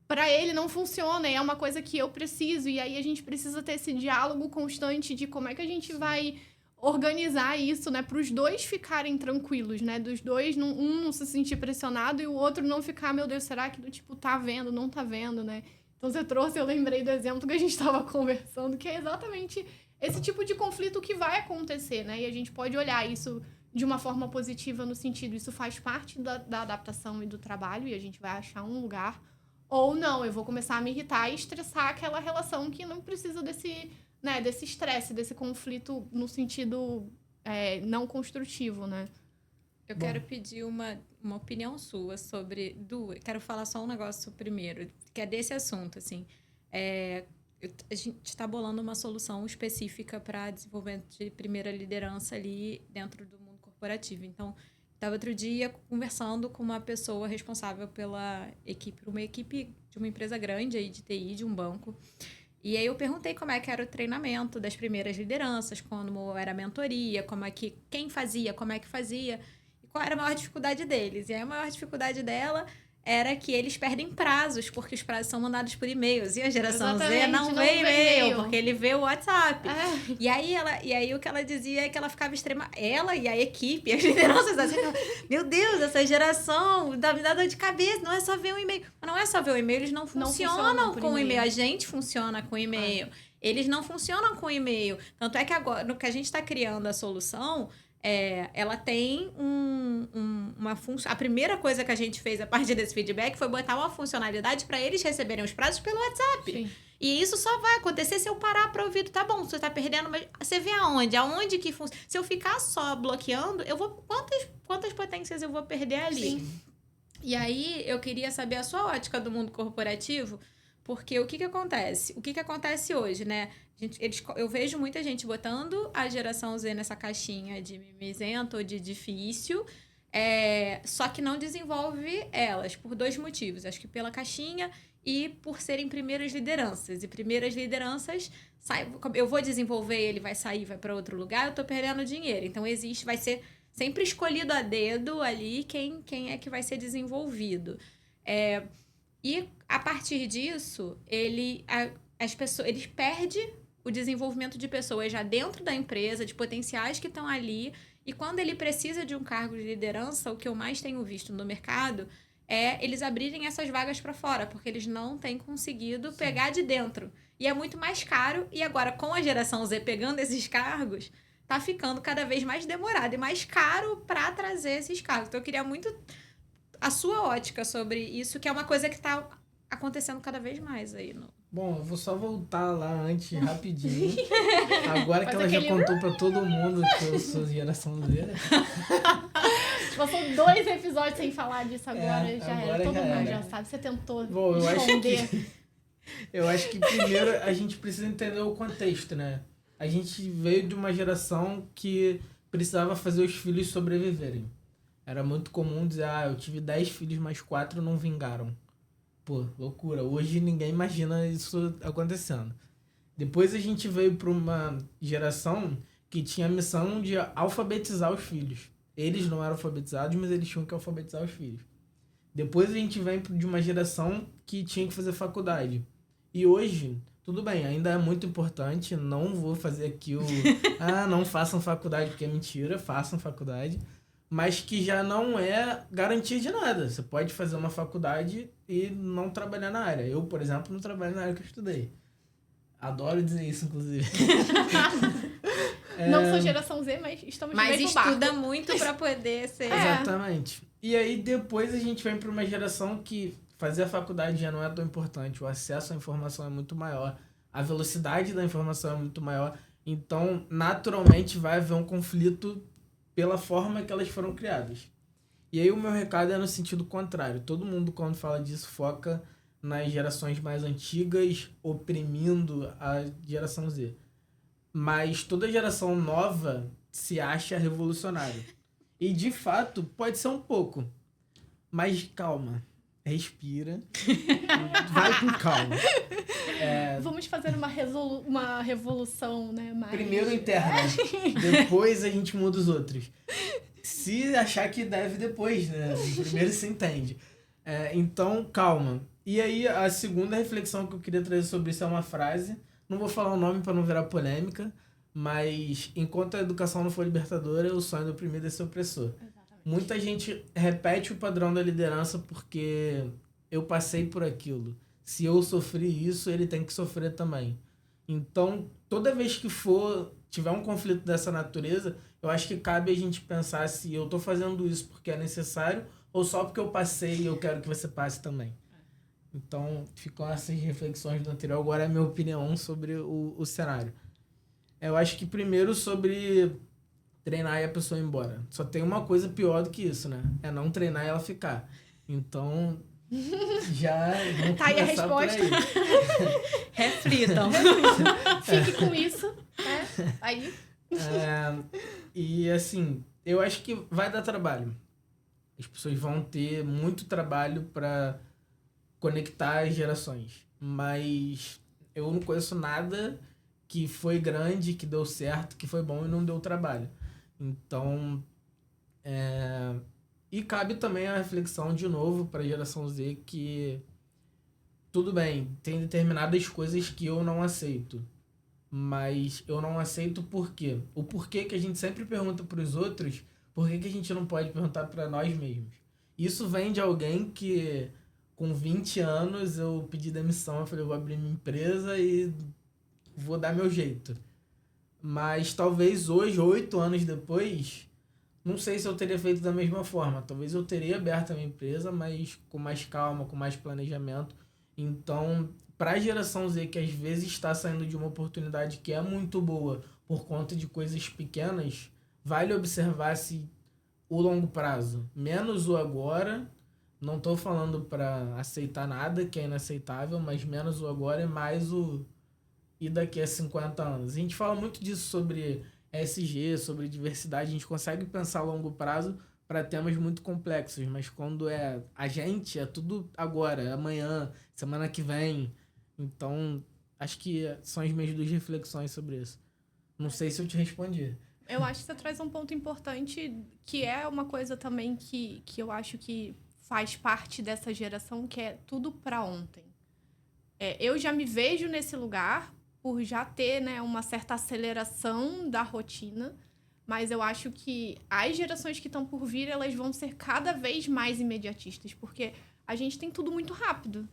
pra ele não funciona, é uma coisa que eu preciso. E aí a gente precisa ter esse diálogo constante de como é que a gente vai organizar isso, né, para os dois ficarem tranquilos, né, dos dois, um não se sentir pressionado e o outro não ficar, meu Deus, será que do tipo, tá vendo, não tá vendo, né? Então você trouxe, eu lembrei do exemplo que a gente estava conversando, que é exatamente esse tipo de conflito que vai acontecer, né, e a gente pode olhar isso de uma forma positiva no sentido, isso faz parte da adaptação e do trabalho e a gente vai achar um lugar, ou não, eu vou começar a me irritar e estressar aquela relação que não precisa desse estresse, desse conflito no sentido não construtivo, né?
Eu quero pedir uma opinião sua sobre... Quero falar só um negócio primeiro, que é desse assunto, assim. A gente está bolando uma solução específica para desenvolvimento de primeira liderança ali dentro do mundo corporativo. Então, estava outro dia conversando com uma pessoa responsável pela equipe, uma equipe de uma empresa grande aí de TI, de um banco. E aí eu perguntei como é que era o treinamento das primeiras lideranças, como era a mentoria, quem fazia, como é que fazia, e qual era a maior dificuldade deles. E aí a maior dificuldade dela era que eles perdem prazos, porque os prazos são mandados por e-mails. E a geração Z não vê e-mail, porque ele vê o WhatsApp. E aí o que ela dizia é que ela ficava ela e a equipe, as lideranças, assim, meu Deus, essa geração me dá dor de cabeça, não é só ver o e-mail. Mas não é só ver o e-mail, eles não funcionam com o e-mail. A gente funciona com o e-mail. Eles não funcionam com o e-mail. Tanto é que agora, no que a gente está criando a solução... ela tem uma função. A primeira coisa que a gente fez a partir desse feedback foi botar uma funcionalidade para eles receberem os prazos pelo WhatsApp. Sim. E isso só vai acontecer se eu parar para ouvir. Tá bom, você tá perdendo, mas você vê aonde? Aonde que funciona? Se eu ficar só bloqueando, eu vou... Quantas potências eu vou perder ali? Sim. E aí, eu queria saber a sua ótica do mundo corporativo, porque o que acontece? O que acontece hoje, né? Eu vejo muita gente botando a geração Z nessa caixinha de mimizento ou de difícil, só que não desenvolve elas por dois motivos. Acho que pela caixinha e por serem primeiras lideranças. E primeiras lideranças, eu vou desenvolver, ele vai sair, vai para outro lugar, eu tô perdendo dinheiro. Então, vai ser sempre escolhido a dedo ali quem é que vai ser desenvolvido. E, a partir disso, eles perdem o desenvolvimento de pessoas já dentro da empresa, de potenciais que estão ali. E quando ele precisa de um cargo de liderança, o que eu mais tenho visto no mercado é eles abrirem essas vagas para fora, porque eles não têm conseguido pegar de dentro. E é muito mais caro. E agora, com a geração Z pegando esses cargos, tá ficando cada vez mais demorado e mais caro para trazer esses cargos. Então, eu queria muito a sua ótica sobre isso, que é uma coisa que está acontecendo cada vez mais aí.
Bom, eu vou só voltar lá antes, rapidinho. Agora que ela já contou pra todo mundo que eu sou geração Z.
Passou 2 episódios sem falar disso agora, já
agora
era. Todo
já
mundo
era.
já sabe. Você tentou
Bom,
esconder.
Eu acho que primeiro a gente precisa entender o contexto, né? A gente veio de uma geração que precisava fazer os filhos sobreviverem. Era muito comum dizer, eu tive 10 filhos, mas 4 não vingaram. Pô, loucura. Hoje ninguém imagina isso acontecendo. Depois a gente veio para uma geração que tinha a missão de alfabetizar os filhos. Eles não eram alfabetizados, mas eles tinham que alfabetizar os filhos. Depois a gente vem de uma geração que tinha que fazer faculdade. E hoje, tudo bem, ainda é muito importante, não vou fazer aqui não façam faculdade, porque é mentira, façam faculdade, mas que já não é garantia de nada. Você pode fazer uma faculdade e não trabalhar na área. Eu, por exemplo, não trabalho na área que eu estudei. Adoro dizer isso, inclusive.
Não sou geração Z, mas estamos no mesmo barco.
Mas estuda muito pra poder ser...
Exatamente. E aí depois a gente vem para uma geração que fazer a faculdade já não é tão importante. O acesso à informação é muito maior. A velocidade da informação é muito maior. Então, naturalmente, vai haver um conflito pela forma que elas foram criadas. E aí o meu recado é no sentido contrário. Todo mundo, quando fala disso, foca nas gerações mais antigas, oprimindo a geração Z. Mas toda geração nova se acha revolucionária. E, de fato, pode ser um pouco. Mas calma. Respira. Vai com calma.
Vamos fazer uma revolução, né?
Primeiro interna. Depois a gente muda os outros. Se achar que deve depois, né? Primeiro se entende. Então, calma. E aí, a segunda reflexão que eu queria trazer sobre isso é uma frase. Não vou falar o nome para não virar polêmica. Mas, enquanto a educação não for libertadora, o sonho do oprimido é ser opressor.
Exatamente.
Muita gente repete o padrão da liderança porque eu passei por aquilo. Se eu sofri isso, ele tem que sofrer também. Então, toda vez que tiver um conflito dessa natureza, eu acho que cabe a gente pensar se eu estou fazendo isso porque é necessário ou só porque eu passei e eu quero que você passe também. Então, ficam essas reflexões do anterior. Agora é a minha opinião sobre o cenário. Eu acho que primeiro sobre treinar e a pessoa ir embora. Só tem uma coisa pior do que isso, né? É não treinar e ela ficar. Então, já vamos
tá aí a resposta.
Reflitam.
Fique com isso. Aí.
E assim, eu acho que vai dar trabalho. As pessoas vão ter muito trabalho para conectar as gerações. Mas eu não conheço nada que foi grande, que deu certo, que foi bom e não deu trabalho. Então, e cabe também a reflexão de novo para a geração Z que tudo bem, tem determinadas coisas que eu não aceito, mas eu não aceito por quê? O porquê que a gente sempre pergunta para os outros, por que a gente não pode perguntar para nós mesmos? Isso vem de alguém que com 20 anos eu pedi demissão, eu falei, eu vou abrir minha empresa e vou dar meu jeito. Mas talvez hoje, 8 anos depois, não sei se eu teria feito da mesma forma. Talvez eu teria aberto a minha empresa, mas com mais calma, com mais planejamento. Então, para a geração Z, que às vezes está saindo de uma oportunidade que é muito boa por conta de coisas pequenas, vale observar se o longo prazo, menos o agora, não estou falando para aceitar nada que é inaceitável, mas menos o agora e mais o e daqui a 50 anos. A gente fala muito disso sobre ESG, sobre diversidade, a gente consegue pensar a longo prazo para temas muito complexos, mas quando a gente, é tudo agora, amanhã, semana que vem. Então, acho que são as minhas 2 reflexões sobre isso. Não sei se eu te respondi.
Eu acho que você traz um ponto importante, que é uma coisa também que eu acho que faz parte dessa geração, que é tudo para ontem. Eu já me vejo nesse lugar, por já ter, né, uma certa aceleração da rotina, mas eu acho que as gerações que estão por vir, elas vão ser cada vez mais imediatistas, porque a gente tem tudo muito rápido,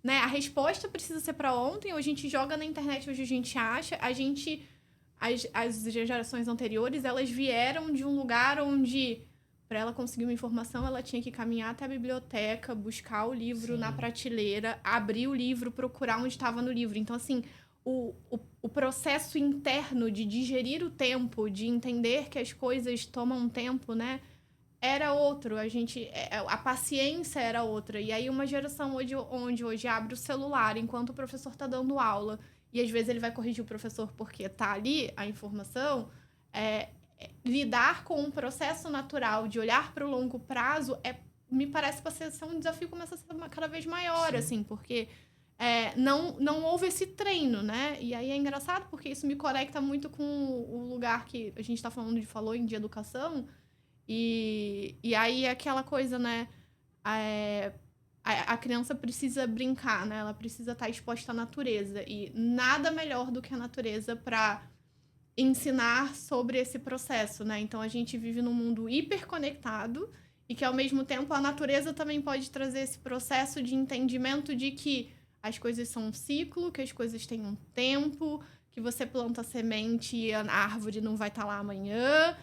né? A resposta precisa ser para ontem, ou a gente joga na internet, hoje a gente acha, as gerações anteriores, elas vieram de um lugar onde, para ela conseguir uma informação, ela tinha que caminhar até a biblioteca, buscar o livro na prateleira, abrir o livro, procurar onde estava no livro. Então, assim, o processo interno de digerir o tempo, de entender que as coisas tomam tempo, né? era outro, a paciência era outra. E aí uma geração onde hoje abre o celular enquanto o professor está dando aula, e às vezes ele vai corrigir o professor porque tá ali a informação, lidar com um processo natural de olhar para o longo prazo me parece que ser um desafio começa a ser cada vez maior, Sim. assim, porque não houve esse treino, né? E aí é engraçado porque isso me conecta muito com o lugar que a gente falou de educação. E aí é aquela coisa, né? A criança precisa brincar, né? Ela precisa estar exposta à natureza. E nada melhor do que a natureza para ensinar sobre esse processo, né? Então, a gente vive num mundo hiperconectado e que, ao mesmo tempo, a natureza também pode trazer esse processo de entendimento de que as coisas são um ciclo, que as coisas têm um tempo, que você planta a semente e a árvore não vai estar lá amanhã,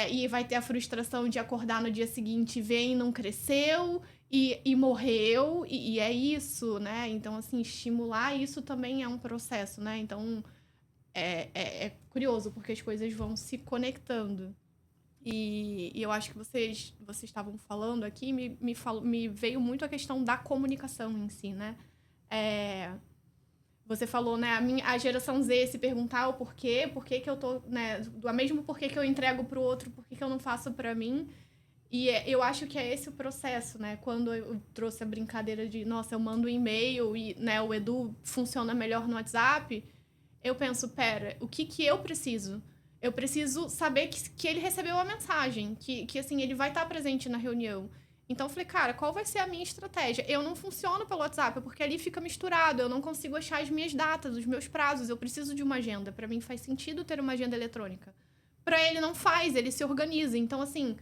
e vai ter a frustração de acordar no dia seguinte e ver e não cresceu e morreu, e é isso, né? Então, assim, estimular isso também é um processo, né? Então, é curioso, porque as coisas vão se conectando. E eu acho que vocês estavam falando aqui, me veio muito a questão da comunicação em si, né? Você falou, né, a geração Z se perguntar o por que eu tô, né, do mesmo porquê que eu entrego pro outro, por que eu não faço pra mim. E eu acho que é esse o processo, né? Quando eu trouxe a brincadeira de, nossa, eu mando um e-mail e, né, o Edu funciona melhor no WhatsApp, eu penso, pera, o que eu preciso? Eu preciso saber que ele recebeu a mensagem, que assim, ele vai estar presente na reunião. Então, eu falei, cara, qual vai ser a minha estratégia? Eu não funciono pelo WhatsApp, porque ali fica misturado, eu não consigo achar as minhas datas, os meus prazos, eu preciso de uma agenda. Para mim, faz sentido ter uma agenda eletrônica. Para ele, não faz, ele se organiza. Então, assim,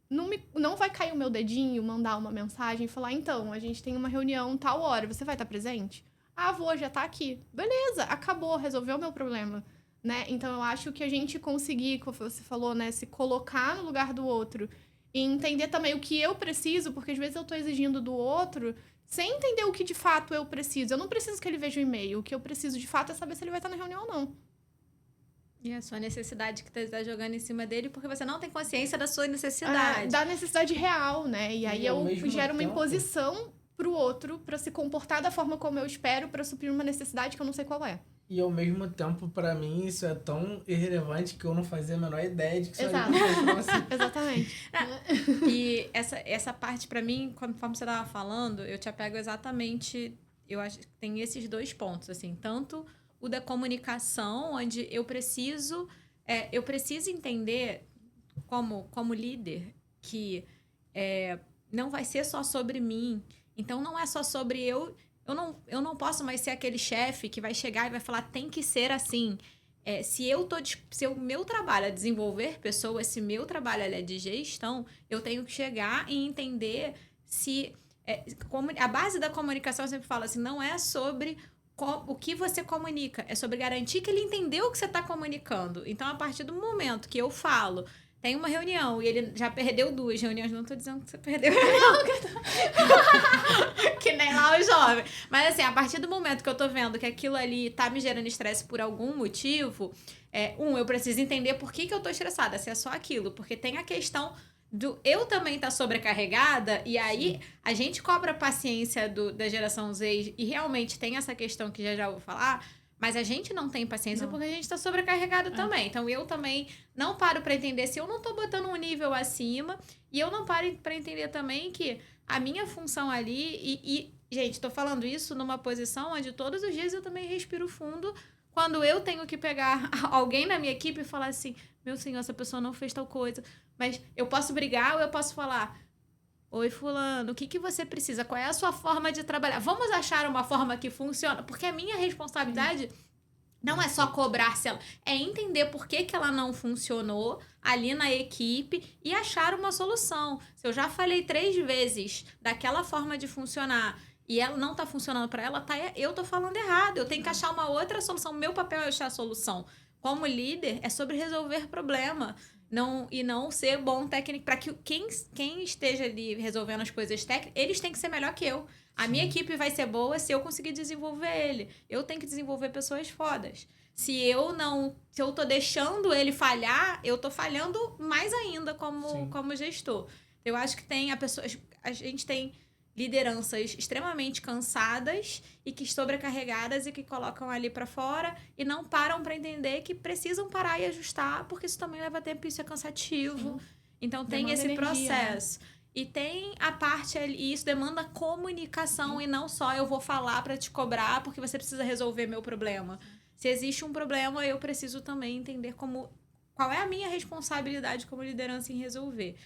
não vai cair o meu dedinho, mandar uma mensagem e falar, então, a gente tem uma reunião tal hora, você vai estar presente? Ah, vou, já tá aqui. Beleza, acabou, resolveu o meu problema. Né? Então, eu acho que a gente conseguir, como você falou, né, se colocar no lugar do outro e entender também o que eu preciso, porque às vezes eu tô exigindo do outro sem entender o que de fato eu preciso. Eu não preciso que ele veja o e-mail. O que eu preciso de fato é saber se ele vai estar na reunião ou não.
E a sua necessidade que você está jogando em cima dele porque você não tem consciência da sua necessidade.
Da necessidade real, né? E aí eu gero uma imposição pro outro para se comportar da forma como eu espero para suprir uma necessidade que eu não sei qual é.
E ao mesmo tempo, pra mim, isso é tão irrelevante que eu não fazia a menor ideia de que isso
Exato.
aí
Exatamente.
E essa parte, pra mim, conforme você tava falando, eu te apego exatamente... Eu acho que tem esses dois pontos, assim. Tanto o da comunicação, onde eu preciso entender, como líder, que não vai ser só sobre mim. Então, não é só sobre eu... Eu não posso mais ser aquele chefe que vai chegar e vai falar, tem que ser assim. Se o meu trabalho é desenvolver pessoas, se meu trabalho é de gestão, eu tenho que chegar e entender se... a base da comunicação, eu sempre falo assim, não é sobre o que você comunica, é sobre garantir que ele entendeu o que você está comunicando. Então, a partir do momento que eu falo... Tem uma reunião e ele já perdeu 2 reuniões. Não tô dizendo que você perdeu. Que nem lá o jovem. Mas assim, a partir do momento que eu tô vendo que aquilo ali tá me gerando estresse por algum motivo, eu preciso entender por que eu tô estressada, se é só aquilo. Porque tem a questão do eu também tá sobrecarregada, e aí Sim. A gente cobra a paciência da geração Z e realmente tem essa questão que já vou falar. Mas a gente não tem paciência porque a gente tá sobrecarregado também. Então, eu também não paro para entender se eu não tô botando um nível acima. E eu não paro para entender também que a minha função ali... gente, tô falando isso numa posição onde todos os dias eu também respiro fundo quando eu tenho que pegar alguém na minha equipe e falar assim, meu senhor, essa pessoa não fez tal coisa. Mas eu posso brigar ou eu posso falar... Oi, fulano, o que você precisa? Qual é a sua forma de trabalhar? Vamos achar uma forma que funciona? Porque a minha responsabilidade não é só cobrar se ela... É entender por que ela não funcionou ali na equipe e achar uma solução. Se eu já falei 3 vezes daquela forma de funcionar e ela não tá funcionando para ela, eu tô falando errado. Eu tenho que achar uma outra solução. Meu papel é achar a solução. Como líder, é sobre resolver problema. Não ser bom técnico, para que quem esteja ali resolvendo as coisas técnicas, eles têm que ser melhor que eu. A minha equipe vai ser boa se eu conseguir desenvolver ele. Eu tenho que desenvolver pessoas fodas. Se eu tô deixando ele falhar, eu tô falhando mais ainda como gestor. Eu acho que a gente tem lideranças extremamente cansadas e que sobrecarregadas e que colocam ali para fora e não param para entender que precisam parar e ajustar, porque isso também leva tempo e isso é cansativo. Sim. Então tem esse processo. Né? E tem a parte ali, e isso demanda comunicação e não só eu vou falar para te cobrar porque você precisa resolver meu problema. Se existe um problema, eu preciso também entender qual é a minha responsabilidade como liderança em resolver.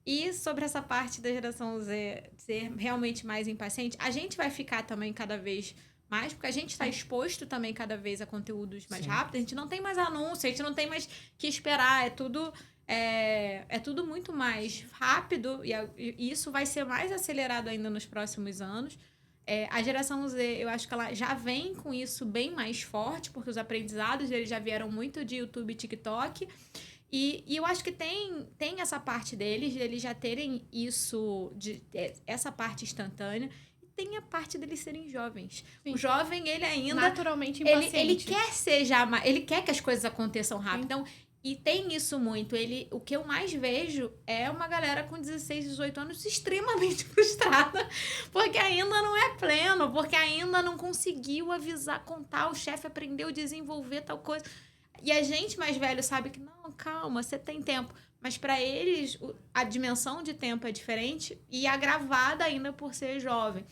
E sobre essa parte da geração Z ser realmente mais impaciente, a gente vai ficar também cada vez mais, porque a gente está exposto também cada vez a conteúdos mais rápidos, a gente não tem mais anúncio, a gente não tem mais que esperar, é tudo muito mais rápido e isso vai ser mais acelerado ainda nos próximos anos. A geração Z, eu acho que ela já vem com isso bem mais forte, porque os aprendizados deles já vieram muito de YouTube e TikTok. E eu acho que tem essa parte deles já terem isso, essa parte instantânea. E tem a parte deles serem jovens. Sim. O jovem, ele ainda...
naturalmente impaciente.
Ele quer ele quer que as coisas aconteçam rápido. Sim. Então, e tem isso muito. O que eu mais vejo é uma galera com 16, 18 anos extremamente frustrada, porque ainda não é pleno, porque ainda não conseguiu avisar, contar, o chefe aprendeu a desenvolver tal coisa. E a gente mais velho sabe que, não, calma, você tem tempo. Mas para eles, a dimensão de tempo é diferente e agravada ainda por ser jovem.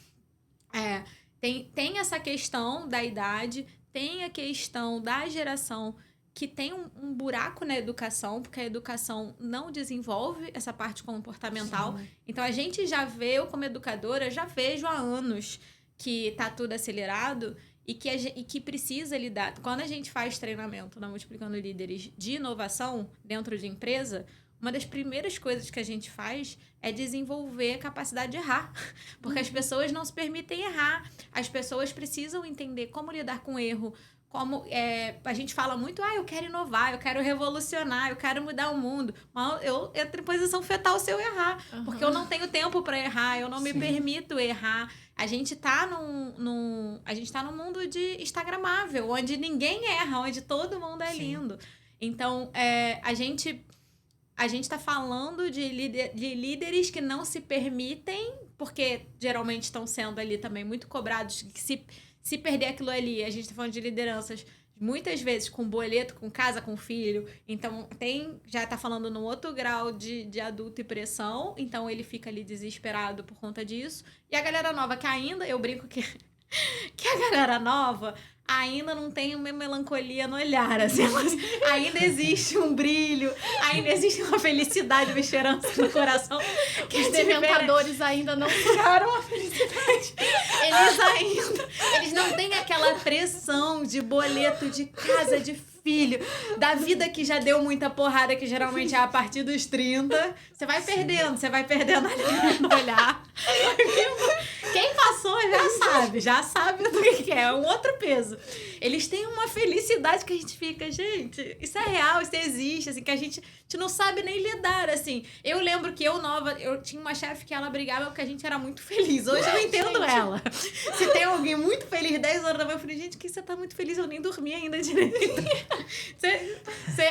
Tem essa questão da idade, tem a questão da geração que tem um buraco na educação, porque a educação não desenvolve essa parte comportamental. Sim. Então, a gente já vê, eu como educadora, já vejo há anos que está tudo acelerado e que precisa lidar. Quando a gente faz treinamento na Multiplicando Líderes de inovação dentro de empresa, uma das primeiras coisas que a gente faz é desenvolver a capacidade de errar. Porque as pessoas não se permitem errar. As pessoas precisam entender como lidar com erro. Como a gente fala muito, eu quero inovar, eu quero revolucionar, eu quero mudar o mundo. Mas eu entro em posição fetal se eu errar. Uhum. Porque eu não tenho tempo para errar, eu não me permito errar. A gente tá num mundo de instagramável, onde ninguém erra, onde todo mundo é lindo. Então, a gente tá falando de líderes que não se permitem, porque geralmente estão sendo ali também muito cobrados, que se perder aquilo ali, a gente tá falando de lideranças muitas vezes com boleto, com casa, com filho. Então, já tá falando num outro grau de adulto e pressão. Então, ele fica ali desesperado por conta disso. E a galera nova, que ainda, eu brinco que a galera nova ainda não tem uma melancolia no olhar, assim, ainda existe um brilho, ainda existe uma felicidade, uma esperança no coração.
Que os dementadores ainda não tiraram a felicidade.
Eles não têm aquela pressão de boleto, de casa, de filho, da vida que já deu muita porrada, que geralmente é a partir dos 30. Você vai perdendo ali no olhar. Quem passou já sabe do que é um outro peso. Eles têm uma felicidade que a gente fica, gente, isso é real, isso existe, assim, que a gente não sabe nem lidar, assim. Eu lembro que eu tinha uma chefe que ela brigava porque a gente era muito feliz. Hoje eu entendo ela. Se tem alguém muito feliz 10 horas da manhã, eu falei, gente, que você tá muito feliz? Eu nem dormi ainda direito.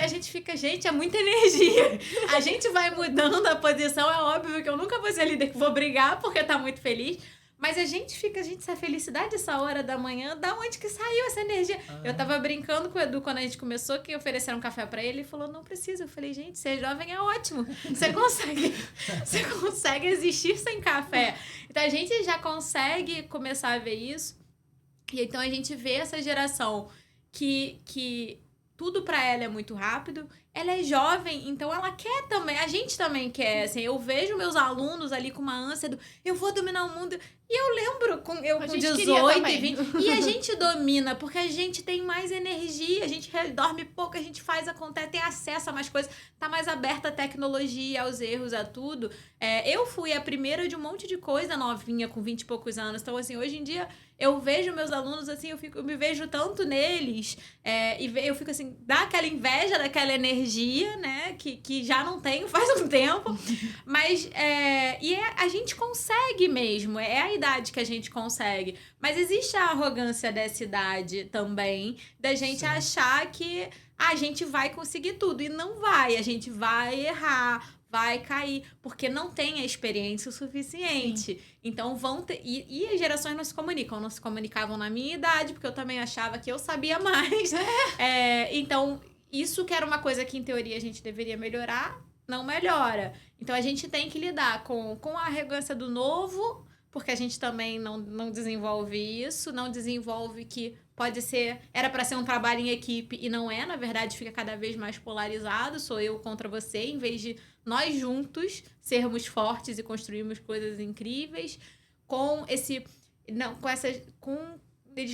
A gente fica, gente, é muita energia. A gente vai mudando a posição, é óbvio que eu nunca vou ser líder que vou brigar porque tá muito feliz. Mas essa felicidade, essa hora da manhã, da onde que saiu essa energia? Eu tava brincando com o Edu quando a gente começou, que ofereceram um café pra ele, ele falou, não precisa. Eu falei, gente, ser jovem é ótimo. Você consegue existir sem café. Então, a gente já consegue começar a ver isso. E então, a gente vê essa geração que tudo pra ela é muito rápido. Ela é jovem, então ela quer também. A gente também quer, assim. Eu vejo meus alunos ali com uma ânsia eu vou dominar o mundo. E eu lembro, com 18 e 20. E a gente domina, porque a gente tem mais energia. A gente dorme pouco, a gente acontece, tem acesso a mais coisas. Tá mais aberta à tecnologia, aos erros, a tudo. Eu fui a primeira de um monte de coisa novinha, com 20 e poucos anos. Então, assim, hoje em dia, eu vejo meus alunos, assim, eu me vejo tanto neles, eu fico assim, dá aquela inveja daquela energia, né, que já não tenho faz um tempo, mas a gente consegue mesmo, é a idade que a gente consegue, mas existe a arrogância dessa idade também, da gente achar que a gente vai conseguir tudo, e não vai, a gente vai errar, vai cair, porque não tem a experiência o suficiente. Sim. Então vão ter. E as gerações não se comunicam, não se comunicavam na minha idade, porque eu também achava que eu sabia mais. Então, isso que era uma coisa que, em teoria, a gente deveria melhorar, não melhora. Então a gente tem que lidar com a arrogância do novo, porque a gente também não desenvolve isso, não desenvolve que pode ser, era para ser um trabalho em equipe e não é, na verdade fica cada vez mais polarizado, sou eu contra você, em vez de nós juntos sermos fortes e construirmos coisas incríveis, com eles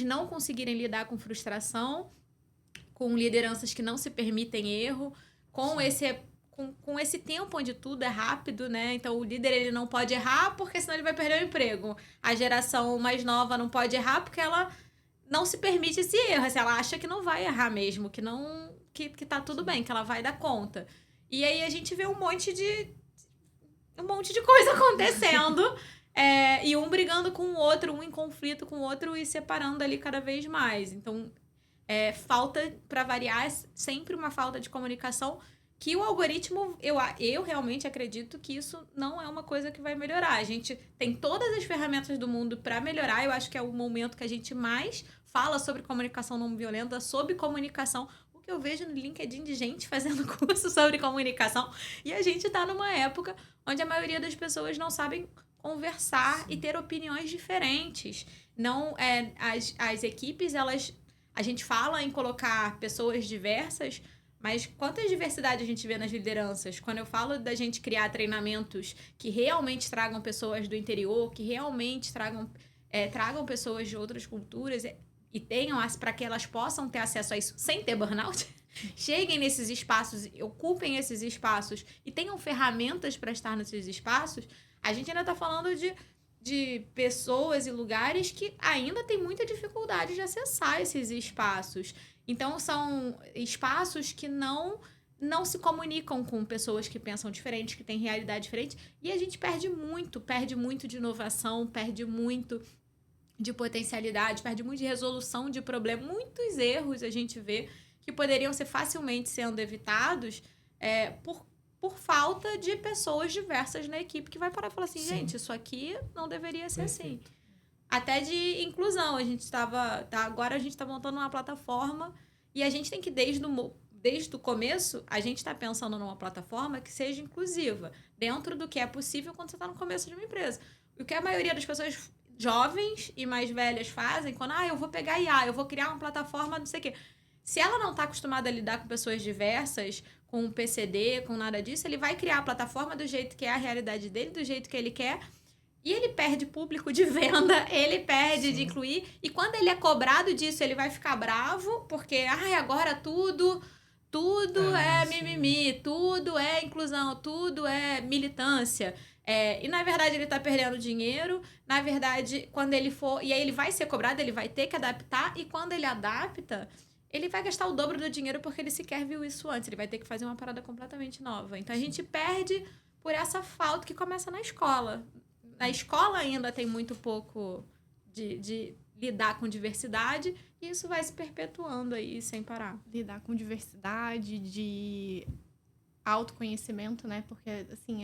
não conseguirem lidar com frustração, com lideranças que não se permitem erro, com esse tempo onde tudo é rápido, né? Então, o líder ele não pode errar porque senão ele vai perder o emprego. A geração mais nova não pode errar porque ela não se permite esse erro. Assim, ela acha que não vai errar mesmo, que tá tudo bem, que ela vai dar conta. E aí a gente vê um monte de coisa acontecendo. E um brigando com o outro, um em conflito com o outro e separando ali cada vez mais. Então, falta, para variar, sempre uma falta de comunicação que o algoritmo, eu realmente acredito que isso não é uma coisa que vai melhorar. A gente tem todas as ferramentas do mundo para melhorar. Eu acho que é o momento que a gente mais fala sobre comunicação não violenta, sobre comunicação. O que eu vejo no LinkedIn de gente fazendo curso sobre comunicação. E a gente está numa época onde a maioria das pessoas não sabem conversar e ter opiniões diferentes. Não, as equipes, a gente fala em colocar pessoas diversas, mas quantas diversidade a gente vê nas lideranças? Quando eu falo da gente criar treinamentos que realmente tragam pessoas do interior, que realmente tragam pessoas de outras culturas e tenham para que elas possam ter acesso a isso sem ter burnout, cheguem nesses espaços, ocupem esses espaços e tenham ferramentas para estar nesses espaços, a gente ainda está falando de pessoas e lugares que ainda tem muita dificuldade de acessar esses espaços. Então, são espaços que não se comunicam com pessoas que pensam diferente, que têm realidade diferente. E a gente perde muito de inovação, perde muito de potencialidade, perde muito de resolução de problemas. Muitos erros a gente vê que poderiam ser facilmente sendo evitados por falta de pessoas diversas na equipe que vai parar e falar assim, gente, isso aqui não deveria ser assim. Até de inclusão. Agora a gente está montando uma plataforma e a gente tem que, desde o começo, a gente está pensando numa plataforma que seja inclusiva, dentro do que é possível quando você está no começo de uma empresa. O que a maioria das pessoas jovens e mais velhas fazem, quando eu vou pegar IA, eu vou criar uma plataforma, não sei o quê. Se ela não está acostumada a lidar com pessoas diversas, com um PCD, com nada disso, ele vai criar a plataforma do jeito que é a realidade dele, do jeito que ele quer. E ele perde público de venda, ele perde de incluir. E quando ele é cobrado disso, ele vai ficar bravo, porque agora tudo é mimimi, tudo é inclusão, tudo é militância. E, na verdade, ele está perdendo dinheiro. Na verdade, quando ele for... E aí ele vai ser cobrado, ele vai ter que adaptar. E quando ele adapta, ele vai gastar o dobro do dinheiro porque ele sequer viu isso antes. Ele vai ter que fazer uma parada completamente nova. Então, a gente perde por essa falta que começa na escola. Na escola ainda tem muito pouco de lidar com diversidade e isso vai se perpetuando aí sem parar.
Lidar com diversidade, de autoconhecimento, né? Porque, assim,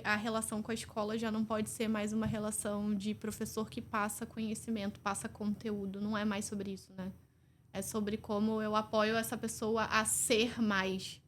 a relação com a escola já não pode ser mais uma relação de professor que passa conhecimento, passa conteúdo. Não é mais sobre isso, né? É sobre como eu apoio essa pessoa a ser mais.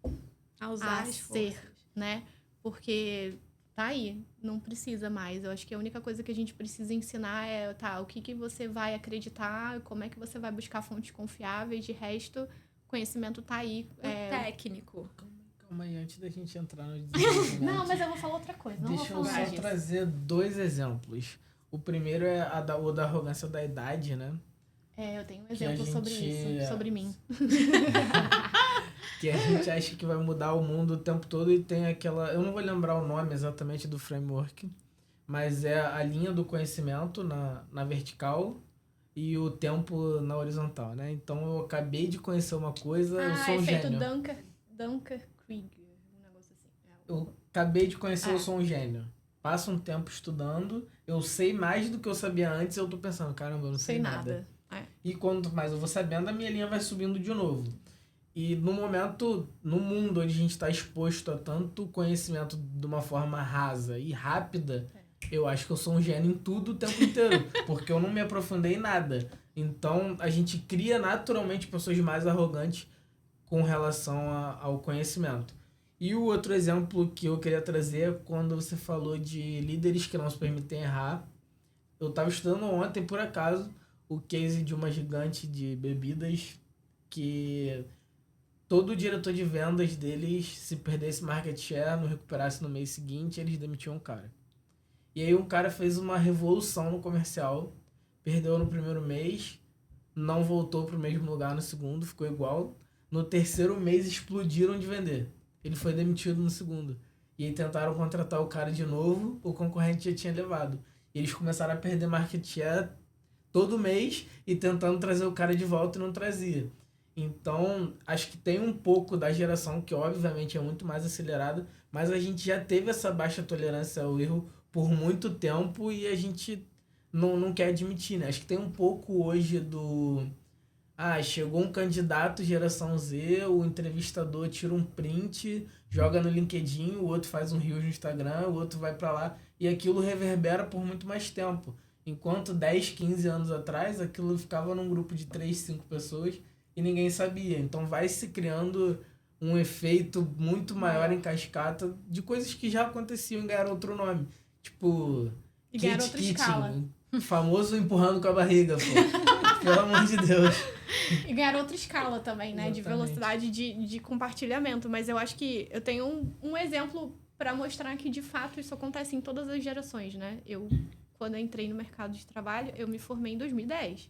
A usar as
ser, né? Porque... tá aí, não precisa mais. Eu acho que a única coisa que a gente precisa ensinar é, o que você vai acreditar, como é que você vai buscar fontes confiáveis, de resto, conhecimento tá aí.
Técnico.
Calma aí, antes da gente entrar no desenvolvimento...
Não, mas eu vou falar outra coisa.
Deixa eu só trazer 2 exemplos. O primeiro é o da arrogância da idade, né?
Eu tenho um exemplo sobre isso, sobre mim.
Que a gente acha que vai mudar o mundo o tempo todo e tem aquela... Eu não vou lembrar o nome exatamente do framework, mas é a linha do conhecimento na vertical e o tempo na horizontal, né? Então eu acabei de conhecer uma coisa, eu sou um
efeito
gênio.
Dunker-Krieger, um negócio assim.
Eu acabei de conhecer, eu sou um gênio. Passo um tempo estudando, eu sei mais do que eu sabia antes, eu tô pensando, caramba, eu não sei nada. E quanto mais eu vou sabendo, a minha linha vai subindo de novo. E no momento, no mundo onde a gente está exposto a tanto conhecimento de uma forma rasa e rápida, eu acho que eu sou um gênio em tudo o tempo inteiro, porque eu não me aprofundei em nada. Então, a gente cria naturalmente pessoas mais arrogantes com relação ao conhecimento. E o outro exemplo que eu queria trazer é quando você falou de líderes que não se permitem errar. Eu estava estudando ontem, por acaso, o case de uma gigante de bebidas que todo o diretor de vendas deles, se perdesse market share, não recuperasse no mês seguinte, eles demitiam um cara. E aí um cara fez uma revolução no comercial, perdeu no primeiro mês, não voltou pro mesmo lugar no segundo, ficou igual. No terceiro mês explodiram de vender. Ele foi demitido no segundo. E aí tentaram contratar o cara de novo, o concorrente já tinha levado. E eles começaram a perder market share todo mês e tentando trazer o cara de volta e não trazia. Então, acho que tem um pouco da geração que obviamente é muito mais acelerada, mas a gente já teve essa baixa tolerância ao erro por muito tempo e a gente não quer admitir, né? Acho que tem um pouco hoje do... chegou um candidato geração Z, o entrevistador tira um print, joga no LinkedIn, o outro faz um reel no Instagram, o outro vai pra lá, e aquilo reverbera por muito mais tempo. Enquanto 10, 15 anos atrás, aquilo ficava num grupo de 3, 5 pessoas e ninguém sabia. Então vai se criando um efeito muito maior em cascata de coisas que já aconteciam e ganharam outro nome. Tipo,
e ganharam outra escala.
Famoso empurrando com a barriga, pô. Pelo amor de Deus.
E ganhar outra escala também, né?
Exatamente.
De velocidade de compartilhamento. Mas eu acho que eu tenho um exemplo para mostrar que, de fato, isso acontece em todas as gerações, né? Quando eu entrei no mercado de trabalho, eu me formei em 2010.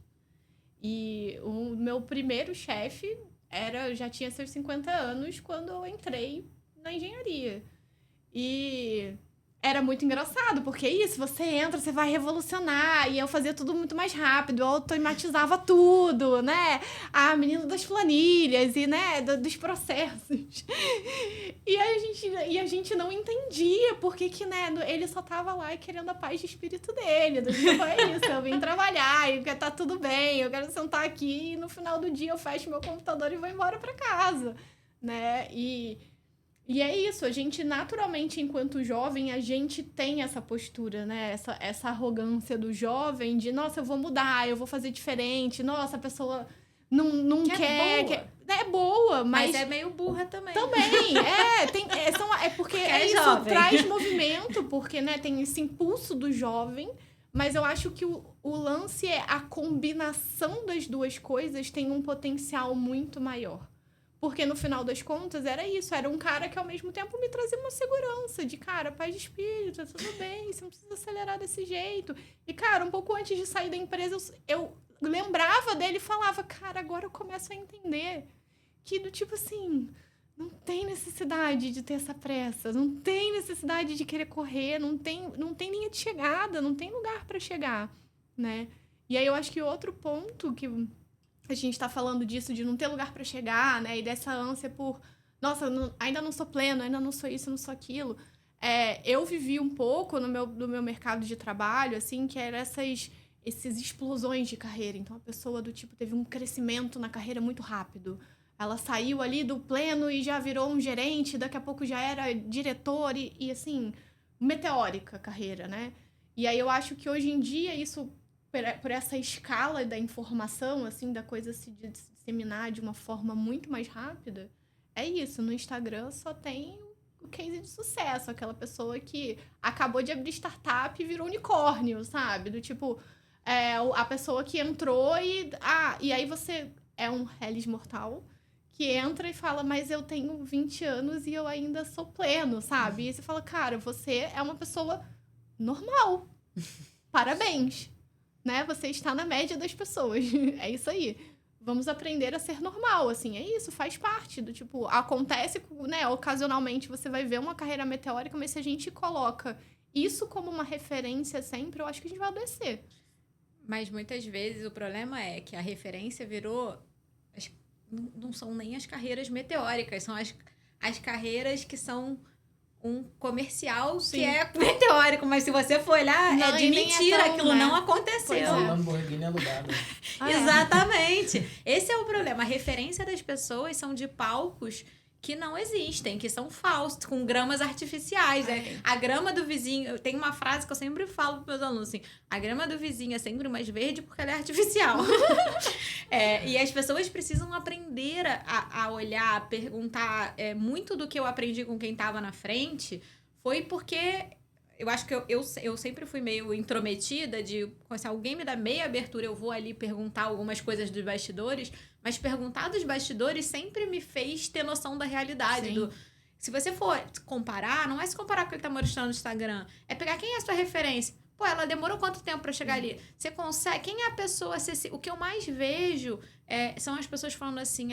E o meu primeiro chefe já tinha seus 50 anos quando eu entrei na engenharia. E era muito engraçado, porque isso, você entra, você vai revolucionar, e eu fazia tudo muito mais rápido, eu automatizava tudo, né? A menina das planilhas e, né, dos processos. E a gente não entendia porque que, né, ele só tava lá querendo a paz de espírito dele. Tipo, é isso, eu vim trabalhar, e tá tudo bem, eu quero sentar aqui e no final do dia eu fecho meu computador e vou embora pra casa, né? E é isso, a gente naturalmente, enquanto jovem, a gente tem essa postura, né? Essa arrogância do jovem de, nossa, eu vou mudar, eu vou fazer diferente, nossa, a pessoa não quer... É boa, mas
é meio burra também.
Também, porque é isso, jovem. Traz movimento, porque, né, tem esse impulso do jovem, mas eu acho que o lance é a combinação das duas coisas tem um potencial muito maior. Porque no final das contas era isso, era um cara que ao mesmo tempo me trazia uma segurança de, cara, paz de espírito, tudo bem, você não precisa acelerar desse jeito. E, cara, um pouco antes de sair da empresa, eu lembrava dele e falava, cara, agora eu começo a entender que do tipo assim, não tem necessidade de ter essa pressa, não tem necessidade de querer correr, não tem linha de chegada, não tem lugar para chegar, né? E aí eu acho que outro ponto que a gente tá falando disso, de não ter lugar para chegar, né? E dessa ânsia por, nossa, ainda não sou pleno, ainda não sou isso, não sou aquilo. Eu vivi um pouco no meu mercado de trabalho, assim, que era essas explosões de carreira. Então, a pessoa do tipo teve um crescimento na carreira muito rápido. Ela saiu ali do pleno e já virou um gerente, daqui a pouco já era diretor e assim, meteórica a carreira, né? E aí eu acho que hoje em dia isso... por essa escala da informação, assim, da coisa se disseminar de uma forma muito mais rápida, é isso. No Instagram só tem o case de sucesso, aquela pessoa que acabou de abrir startup e virou unicórnio, sabe? Do tipo, a pessoa que entrou e aí você é um Hellis mortal que entra e fala, mas eu tenho 20 anos e eu ainda sou pleno, sabe? E você fala, cara, você é uma pessoa normal. Parabéns. Né? Você está na média das pessoas. É isso aí. Vamos aprender a ser normal, assim. É isso, faz parte do tipo... Acontece, né? Ocasionalmente você vai ver uma carreira meteórica, mas se a gente coloca isso como uma referência sempre, eu acho que a gente vai adoecer.
Mas muitas vezes o problema é que a referência virou... Não são nem as carreiras meteóricas, são as carreiras que são um comercial que é meteórico, mas se você for olhar, é de mentira, aquilo não aconteceu.
Lamborghini alugado.
Exatamente. Esse é o problema. A referência das pessoas são de palcos que não existem, que são falsos, com gramas artificiais. A grama do vizinho... Tem uma frase que eu sempre falo para meus alunos, assim, a grama do vizinho é sempre mais verde porque ela é artificial. E as pessoas precisam aprender a olhar, a perguntar. Muito do que eu aprendi com quem estava na frente foi porque... Eu acho que eu sempre fui meio intrometida de... Se alguém me dá meia abertura, eu vou ali perguntar algumas coisas dos bastidores. Mas perguntar dos bastidores sempre me fez ter noção da realidade. Se você for comparar, não é se comparar com o que ele tá mostrando no Instagram. É pegar quem é a sua referência. Pô, ela demorou quanto tempo para chegar ali? Você consegue... Quem é a pessoa... O que eu mais vejo são as pessoas falando assim...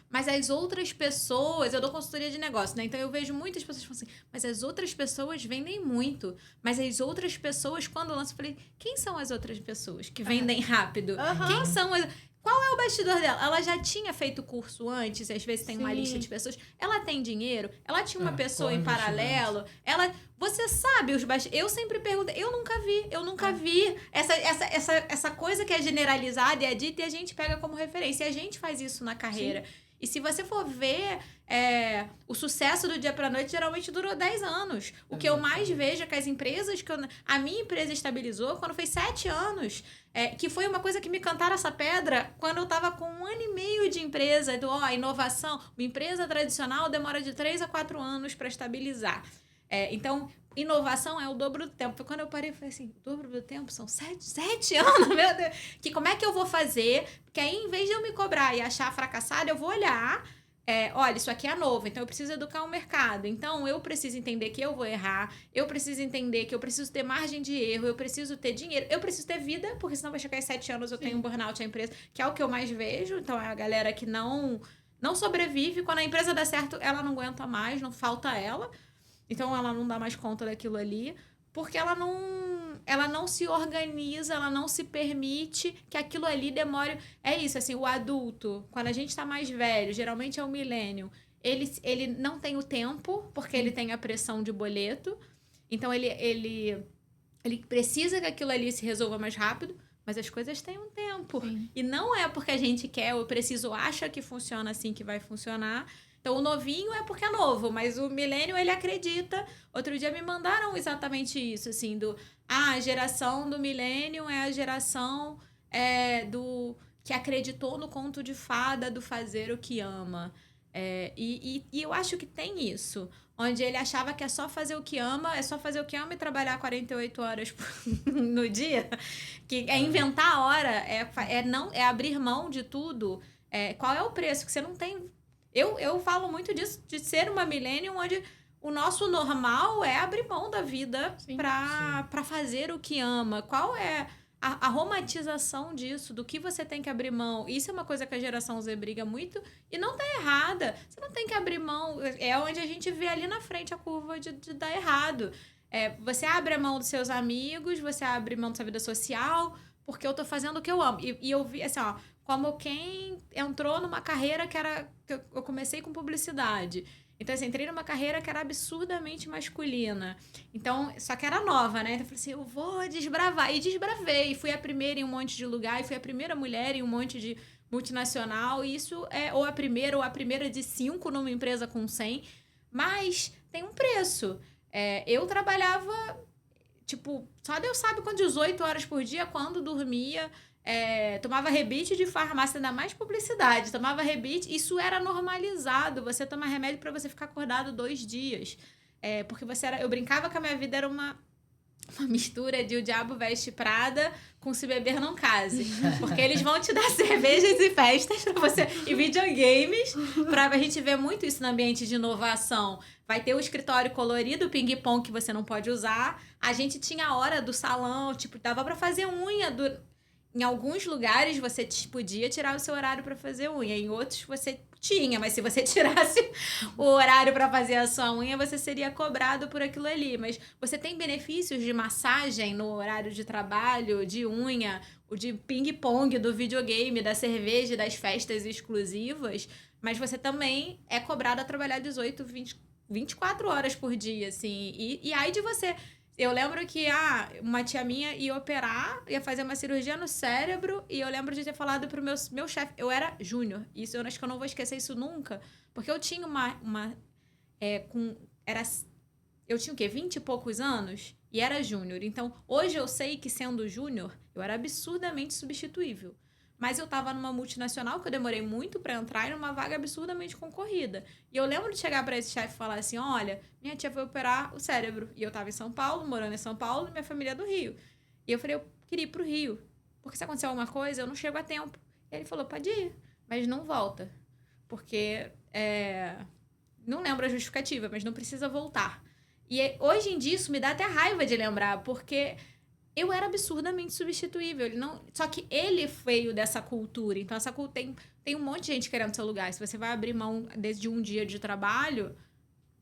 mas as outras pessoas... Eu dou consultoria de negócio, né? Então, eu vejo muitas pessoas falando assim... Mas as outras pessoas vendem muito. Mas as outras pessoas, quando lançam... Eu falei, quem são as outras pessoas que vendem rápido? Quem são as... Qual é o bastidor dela? Ela já tinha feito curso antes, às vezes tem uma lista de pessoas. Ela tem dinheiro? Ela tinha uma pessoa em paralelo? Você sabe os bastidores? Eu sempre pergunto, eu nunca vi essa coisa que é generalizada e é dita e a gente pega como referência. E a gente faz isso na carreira. E se você for ver, o sucesso do dia pra noite geralmente durou 10 anos. O que eu mais vejo é que as empresas... A minha empresa estabilizou quando fez 7 anos. Que foi uma coisa que me cantaram essa pedra quando eu tava com 1 ano e meio de empresa. Inovação. Uma empresa tradicional demora de 3 a 4 anos para estabilizar. Então, inovação é o dobro do tempo. Quando eu parei, eu falei assim, o dobro do tempo são 7 anos, meu Deus. Como é que eu vou fazer? Porque aí, em vez de eu me cobrar e achar fracassada, eu vou olhar... olha, isso aqui é novo, então eu preciso educar o mercado. Então, eu preciso entender que eu vou errar. Eu preciso entender que eu preciso ter margem de erro. Eu preciso ter dinheiro. Eu preciso ter vida, porque senão vai chegar em 7 anos eu tenho um burnout na empresa, que é o que eu mais vejo. Então, é a galera que não sobrevive. Quando a empresa dá certo, ela não aguenta mais, não falta ela. Então, ela não dá mais conta daquilo ali, porque ela não se organiza, ela não se permite que aquilo ali demore... É isso, assim, o adulto, quando a gente tá mais velho, geralmente é o milênio, ele não tem o tempo, porque ele tem a pressão de boleto, então ele precisa que aquilo ali se resolva mais rápido, mas as coisas têm um tempo. E não é porque a gente quer ou preciso, acha que funciona assim que vai funcionar. Então, o novinho é porque é novo, mas o milênio, ele acredita. Outro dia me mandaram exatamente isso, assim, a geração do milênio é a geração que acreditou no conto de fada do fazer o que ama. E eu acho que tem isso, onde ele achava que é só fazer o que ama, e trabalhar 48 horas no dia, que é inventar a hora, é abrir mão de tudo. Qual é o preço? Que você não tem... Eu falo muito disso, de ser uma millennium onde o nosso normal é abrir mão da vida para fazer o que ama. Qual é a romantização disso, do que você tem que abrir mão? Isso é uma coisa que a geração Z briga muito e não tá errada. Você não tem que abrir mão. É onde a gente vê ali na frente a curva de dar errado. Você abre a mão dos seus amigos, você abre mão da sua vida social, porque eu tô fazendo o que eu amo. E eu vi, assim, como quem entrou numa carreira que eu comecei com publicidade. Então, assim, entrei numa carreira que era absurdamente masculina. Então, só que era nova, né? Então, eu falei assim, eu vou desbravar. E desbravei. Fui a primeira em um monte de lugar. E fui a primeira mulher em um monte de multinacional. E isso é ou a primeira de 5 numa empresa com 100. Mas tem um preço. Eu trabalhava, só Deus sabe quanto, 18 horas por dia, quando dormia... tomava rebite de farmácia, ainda mais publicidade, tomava rebite, isso era normalizado, você tomar remédio para você ficar acordado 2 dias, porque eu brincava que a minha vida era uma mistura de O Diabo Veste Prada com Se Beber Não Case, porque eles vão te dar cervejas e festas para você, e videogames, a gente vê muito isso no ambiente de inovação. Vai ter o escritório colorido, o ping-pong que você não pode usar, a gente tinha a hora do salão, dava para fazer unha Em alguns lugares, você podia tirar o seu horário para fazer unha. Em outros, você Tinha, mas se você tirasse o horário para fazer a sua unha, você seria cobrado por aquilo ali. Mas você tem benefícios de massagem no horário de trabalho, de unha, o de ping-pong, do videogame, da cerveja, das festas exclusivas, mas você também é cobrado a trabalhar 18, 20, 24 horas por dia, assim. E aí de você... Eu lembro que uma tia minha ia operar, ia fazer uma cirurgia no cérebro, e eu lembro de ter falado pro meu chefe, eu era júnior, isso eu acho que eu não vou esquecer isso nunca, porque eu tinha eu tinha o quê? 20 e poucos anos? E era júnior. Então, hoje eu sei que sendo júnior, eu era absurdamente substituível. Mas eu tava numa multinacional que eu demorei muito para entrar e numa vaga absurdamente concorrida. E eu lembro de chegar para esse chefe e falar assim, olha, minha tia foi operar o cérebro. E eu tava em São Paulo, morando em São Paulo, e minha família é do Rio. E eu falei, eu queria ir pro Rio. Porque se acontecer alguma coisa, eu não chego a tempo. E ele falou, pode ir, mas não volta. Porque, não lembro a justificativa, mas não precisa voltar. E hoje em dia isso me dá até raiva de lembrar, porque... eu era absurdamente substituível. Ele não... Só que ele veio dessa cultura. Então, essa cultura tem um monte de gente querendo seu lugar. Se você vai abrir mão desde um dia de trabalho,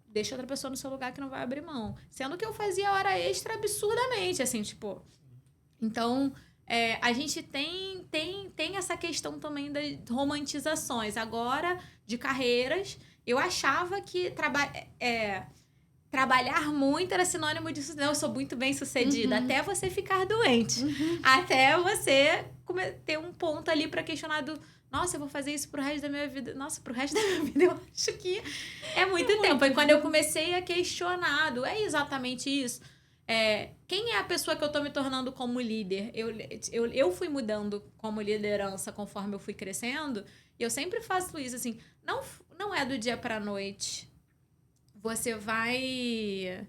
deixa outra pessoa no seu lugar que não vai abrir mão. Sendo que eu fazia hora extra absurdamente, assim, tipo... Então, a gente tem essa questão também das romantizações. Agora, de carreiras, eu achava que trabalhar muito era sinônimo disso. Não, eu sou muito bem sucedida. Até você ficar doente. Até você ter um ponto ali para questionar nossa, eu vou fazer isso pro resto da minha vida. Nossa, pro resto da minha vida eu acho que é muito tempo. E quando eu comecei a questionar, é exatamente isso. Quem é a pessoa que eu tô me tornando como líder? Eu fui mudando como liderança conforme eu fui crescendo. E eu sempre faço isso, assim. Não é do dia pra noite. Você vai...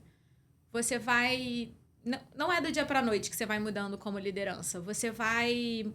Não é do dia pra noite que você vai mudando como liderança. Você vai...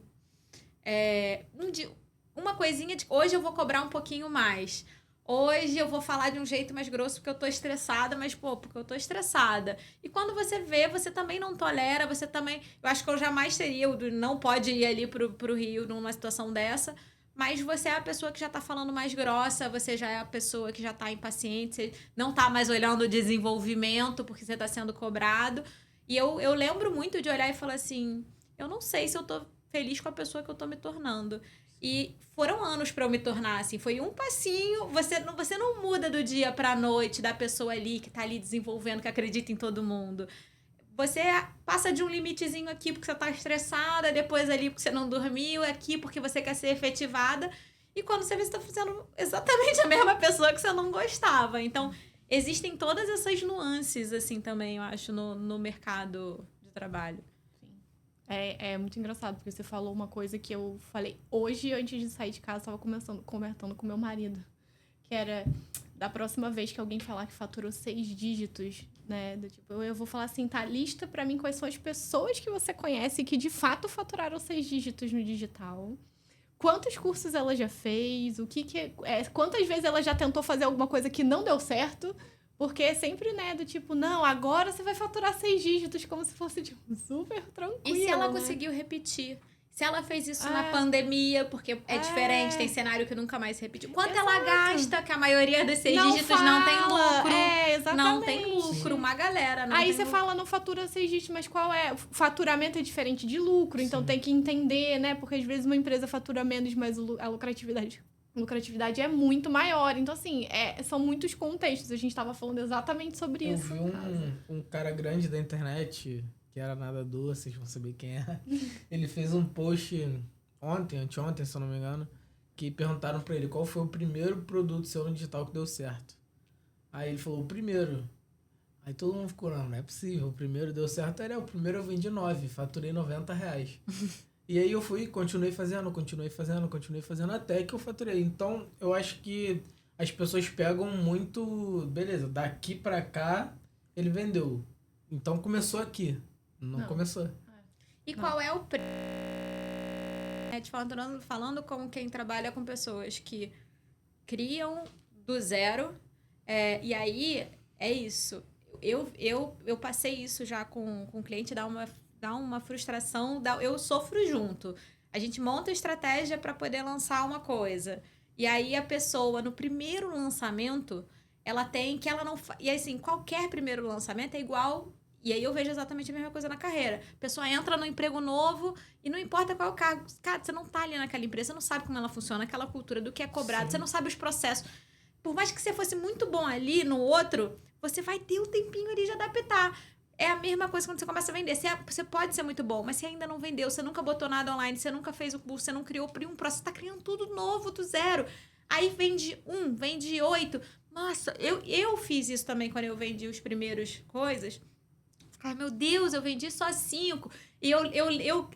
uma coisinha de... Hoje eu vou cobrar um pouquinho mais. Hoje eu vou falar de um jeito mais grosso porque eu tô estressada, mas, porque eu tô estressada. E quando você vê, você também não tolera, você também... Eu acho que eu jamais teria, não pode ir ali pro Rio numa situação dessa... Mas você é a pessoa que já tá falando mais grossa, você já é a pessoa que já tá impaciente, você não tá mais olhando o desenvolvimento porque você tá sendo cobrado. E eu lembro muito de olhar e falar assim, eu não sei se eu tô feliz com a pessoa que eu tô me tornando. E foram anos pra eu me tornar, assim, foi um passinho, você não muda do dia pra noite da pessoa ali que tá ali desenvolvendo, que acredita em todo mundo. Você passa de um limitezinho aqui porque você tá estressada, depois ali porque você não dormiu, aqui porque você quer ser efetivada. E quando você vê, você tá fazendo exatamente a mesma pessoa que você não gostava. Então, existem todas essas nuances, assim, também, eu acho, no mercado de trabalho.
Sim. É muito engraçado, porque você falou uma coisa que eu falei hoje, antes de sair de casa, estava conversando com meu marido. Que era, da próxima vez que alguém falar que faturou 6 dígitos... né? Eu vou falar assim, tá? Lista pra mim quais são as pessoas que você conhece que de fato faturaram 6 dígitos no digital. Quantos cursos ela já fez? Quantas vezes ela já tentou fazer alguma coisa que não deu certo? Porque é sempre, né, do tipo, não, agora você vai faturar 6 dígitos, como se fosse, tipo, super tranquilo.
E se ela conseguiu repetir? Se ela fez isso na pandemia, porque é diferente, tem cenário que nunca mais se repetiu. Quanto ela gasta, que a maioria dos 6 dígitos não tem lucro.
Exatamente.
Não tem lucro, uma galera não
Aí
tem
você fala, não fatura 6 dígitos, mas qual é? Faturamento é diferente de lucro, então tem que entender, né? Porque às vezes uma empresa fatura menos, mas a lucratividade é muito maior. Então, assim, são muitos contextos. A gente estava falando exatamente sobre isso.
Eu vi um cara grande da internet... que era nadador, vocês vão saber quem é. Ele fez um post anteontem, se eu não me engano, que perguntaram pra ele qual foi o primeiro produto seu no digital que deu certo. Aí ele falou, o primeiro. Aí todo mundo ficou, não é possível, o primeiro deu certo. O primeiro eu vendi 9, faturei R$90. E aí eu continuei fazendo, até que eu faturei. Então, eu acho que as pessoas pegam muito, beleza, daqui pra cá, ele vendeu. Então, começou aqui. Não começou.
E qual é o preço? Falando com quem trabalha com pessoas que criam do zero. E aí, é isso. Eu passei isso já com o cliente, dá uma frustração. Eu sofro junto. A gente monta estratégia para poder lançar uma coisa. E aí a pessoa, no primeiro lançamento, ela tem que ela não... E assim, qualquer primeiro lançamento é igual... E aí eu vejo exatamente a mesma coisa na carreira. A pessoa entra no emprego novo e não importa qual é o cargo. Cara, você não tá ali naquela empresa, você não sabe como ela funciona, aquela cultura, do que é cobrado,
Sim.
Você não sabe os processos. Por mais que você fosse muito bom ali no outro, você vai ter um tempinho ali de adaptar. É a mesma coisa quando você começa a vender. Você pode ser muito bom, mas você ainda não vendeu, você nunca botou nada online, você nunca fez o curso, você não criou um processo, você tá criando tudo novo, do zero. Aí vende 8. Nossa, eu fiz isso também quando eu vendi os primeiros coisas. Ai, meu Deus, eu vendi só 5. E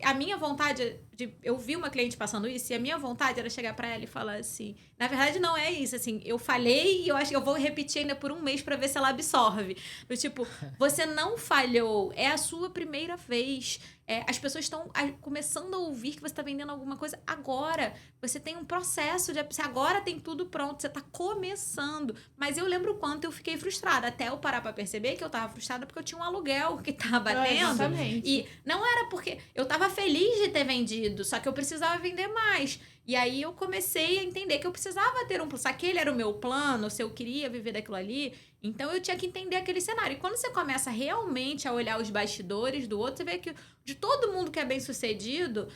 a minha vontade eu vi uma cliente passando isso, e a minha vontade era chegar pra ela e falar assim, na verdade não é isso, assim, eu falei e eu acho que eu vou repetir ainda por um mês pra ver se ela absorve. Do tipo, você não falhou, é a sua primeira vez. As pessoas estão começando a ouvir que você está vendendo alguma coisa agora. Você tem um processo você agora tem tudo pronto, você está começando. Mas eu lembro o quanto eu fiquei frustrada, até eu parar para perceber que eu estava frustrada porque eu tinha um aluguel que estava batendo.
Exatamente.
E não era porque eu estava feliz de ter vendido, só que eu precisava vender mais. E aí eu comecei a entender que eu precisava ter se aquele era o meu plano, se eu queria viver daquilo ali, então eu tinha que entender aquele cenário. E quando você começa realmente a olhar os bastidores do outro, você vê que de todo mundo que é bem sucedido,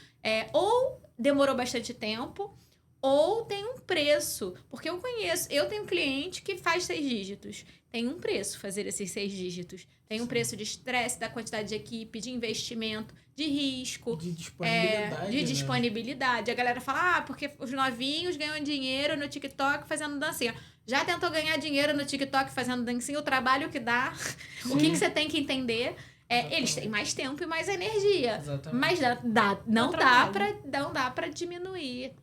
ou demorou bastante tempo, ou tem um preço. Porque eu tenho um cliente que faz 6 dígitos. Tem um preço fazer esses 6 dígitos. Tem um preço de estresse, da quantidade de equipe, de investimento, de risco.
De disponibilidade.
De disponibilidade. A galera fala, porque os novinhos ganham dinheiro no TikTok fazendo dancinha. Já tentou ganhar dinheiro no TikTok fazendo dancinha? O trabalho que dá. O que você tem que entender? Eles têm mais tempo e mais energia.
Exatamente.
Mas não dá pra diminuir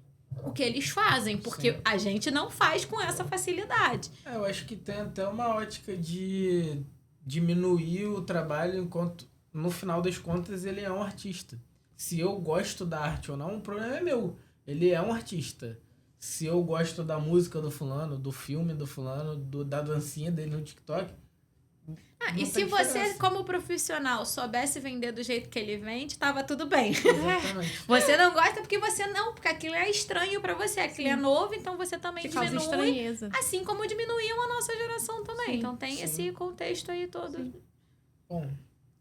o que eles fazem, porque
Sim.
a gente não faz com essa facilidade.
Eu acho que tem até uma ótica de diminuir o trabalho enquanto, no final das contas, ele é um artista. Se eu gosto da arte ou não, o problema é meu. Ele é um artista. Se eu gosto da música do fulano, do filme do fulano, da dancinha dele no TikTok...
E se você, como profissional, soubesse vender do jeito que ele vende, tava tudo bem.
Exatamente.
Você não gosta porque porque aquilo é estranho pra você, aquilo é novo, então você também diminui.
Estranheza.
Assim como diminuiu a nossa geração também.
Sim,
então tem esse contexto aí todo.
Sim.
Bom,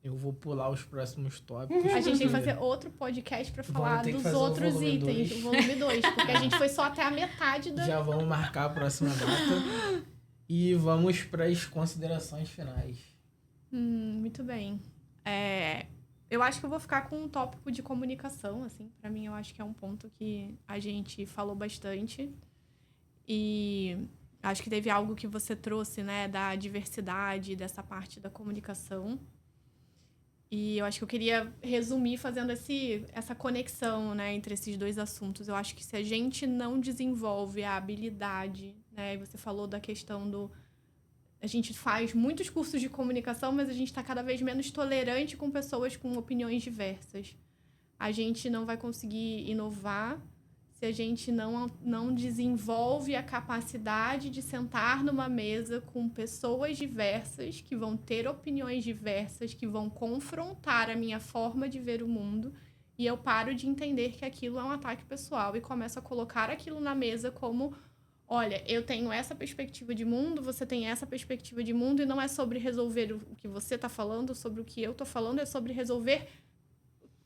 eu vou pular os próximos tópicos.
A gente tem que fazer outro podcast pra falar
ter que
dos
fazer o
outros
volume
itens,
2.
o volume 2, porque a gente foi só até a metade da...
Já vamos marcar a próxima data. E vamos para as considerações finais.
Muito bem. Eu acho que eu vou ficar com um tópico de comunicação, assim. Pra mim, eu acho que é um ponto que a gente falou bastante. E acho que teve algo que você trouxe, né? Da diversidade, dessa parte da comunicação. E eu acho que eu queria resumir fazendo essa conexão, né? Entre esses dois assuntos. Eu acho que se a gente não desenvolve a habilidade, né? Você falou da questão do... A gente faz muitos cursos de comunicação, mas a gente está cada vez menos tolerante com pessoas com opiniões diversas. A gente não vai conseguir inovar se a gente não desenvolve a capacidade de sentar numa mesa com pessoas diversas, que vão ter opiniões diversas, que vão confrontar a minha forma de ver o mundo, e eu paro de entender que aquilo é um ataque pessoal e começo a colocar aquilo na mesa como... Olha, eu tenho essa perspectiva de mundo, você tem essa perspectiva de mundo, e não é sobre resolver o que você está falando, sobre o que eu estou falando, é sobre resolver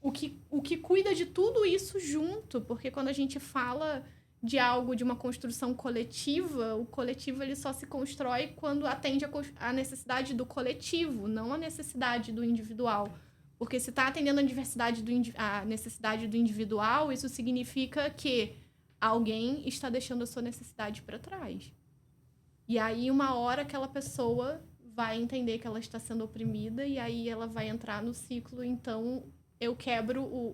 o que cuida de tudo isso junto. Porque quando a gente fala de algo, de uma construção coletiva, o coletivo ele só se constrói quando atende a necessidade do coletivo, não a necessidade do individual. Porque se está atendendo a necessidade do individual, isso significa que alguém está deixando a sua necessidade para trás. E aí, uma hora, aquela pessoa vai entender que ela está sendo oprimida, e aí ela vai entrar no ciclo. Então, eu quebro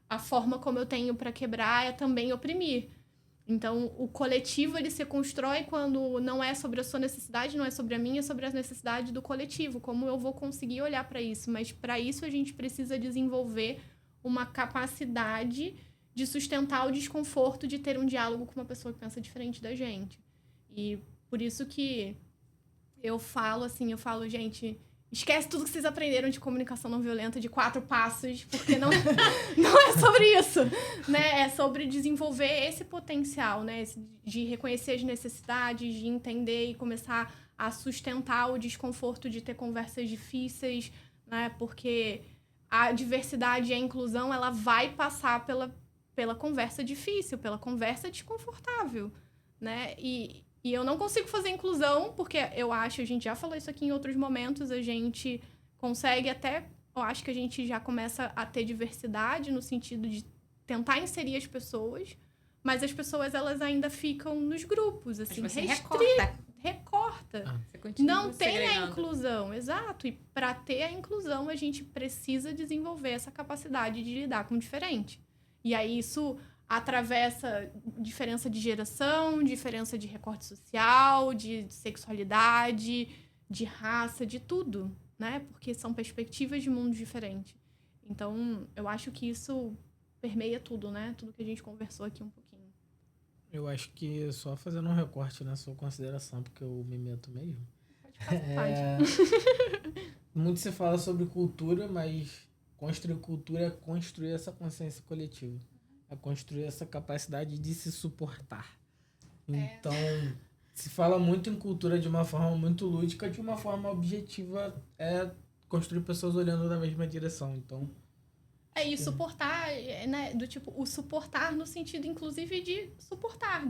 a forma como eu tenho para quebrar é também oprimir. Então, o coletivo ele se constrói quando não é sobre a sua necessidade, não é sobre a minha, é sobre a necessidade do coletivo. Como eu vou conseguir olhar para isso? Mas, para isso, a gente precisa desenvolver uma capacidade de sustentar o desconforto de ter um diálogo com uma pessoa que pensa diferente da gente. E por isso que eu falo, gente, esquece tudo que vocês aprenderam de comunicação não violenta de 4 passos, porque não, não é sobre isso, né? É sobre desenvolver esse potencial, né? De reconhecer as necessidades, de entender e começar a sustentar o desconforto de ter conversas difíceis, né? Porque a diversidade e a inclusão, ela vai passar pela conversa difícil, pela conversa desconfortável, né? E eu não consigo fazer inclusão, porque eu acho, a gente já falou isso aqui em outros momentos, a gente consegue até, eu acho que a gente já começa a ter diversidade no sentido de tentar inserir as pessoas, mas as pessoas, elas ainda ficam nos grupos, assim,
Mas você
recorta.
Você continua
Não tem a
segregando.
inclusão, exato. E para ter a inclusão, a gente precisa desenvolver essa capacidade de lidar com o diferente. E aí isso atravessa diferença de geração, diferença de recorte social, de sexualidade, de raça, de tudo, né? Porque são perspectivas de mundo diferentes. Então, eu acho que isso permeia tudo, né? Tudo que a gente conversou aqui um pouquinho.
Eu acho que só fazendo um recorte na sua consideração, porque eu me meto mesmo.
Pode ficar à vontade.
Muito se fala sobre cultura, mas construir cultura é construir essa consciência coletiva. É construir essa capacidade de se suportar. Então, se fala muito em cultura de uma forma muito lúdica, de uma forma objetiva é construir pessoas olhando na mesma direção. Então,
E suportar, né? Do tipo, o suportar no sentido, inclusive, de sustentar,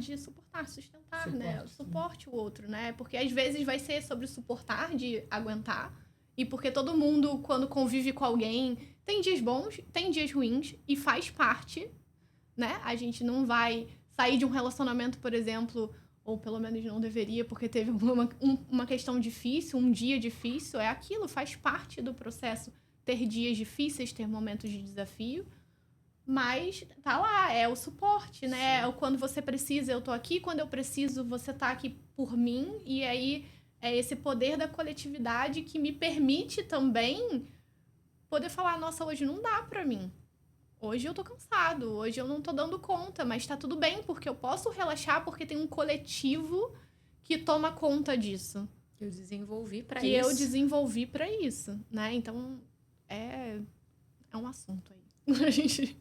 né? Suporte o outro, né? Porque às vezes vai ser sobre suportar, de aguentar. E porque todo mundo, quando convive com alguém, tem dias bons, tem dias ruins, e faz parte, né? A gente não vai sair de um relacionamento, por exemplo, ou pelo menos não deveria, porque teve uma questão difícil, um dia difícil, é aquilo, faz parte do processo. Ter dias difíceis, ter momentos de desafio, mas tá lá, é o suporte, né? É quando você precisa, eu tô aqui, quando eu preciso, você tá aqui por mim, e aí é esse poder da coletividade que me permite também poder falar, nossa, hoje não dá pra mim. Hoje eu tô cansado, hoje eu não tô dando conta, mas tá tudo bem, porque eu posso relaxar, porque tem um coletivo que toma conta disso.
Que eu desenvolvi pra
Que
isso.
eu desenvolvi pra isso, né? Então, é um assunto aí.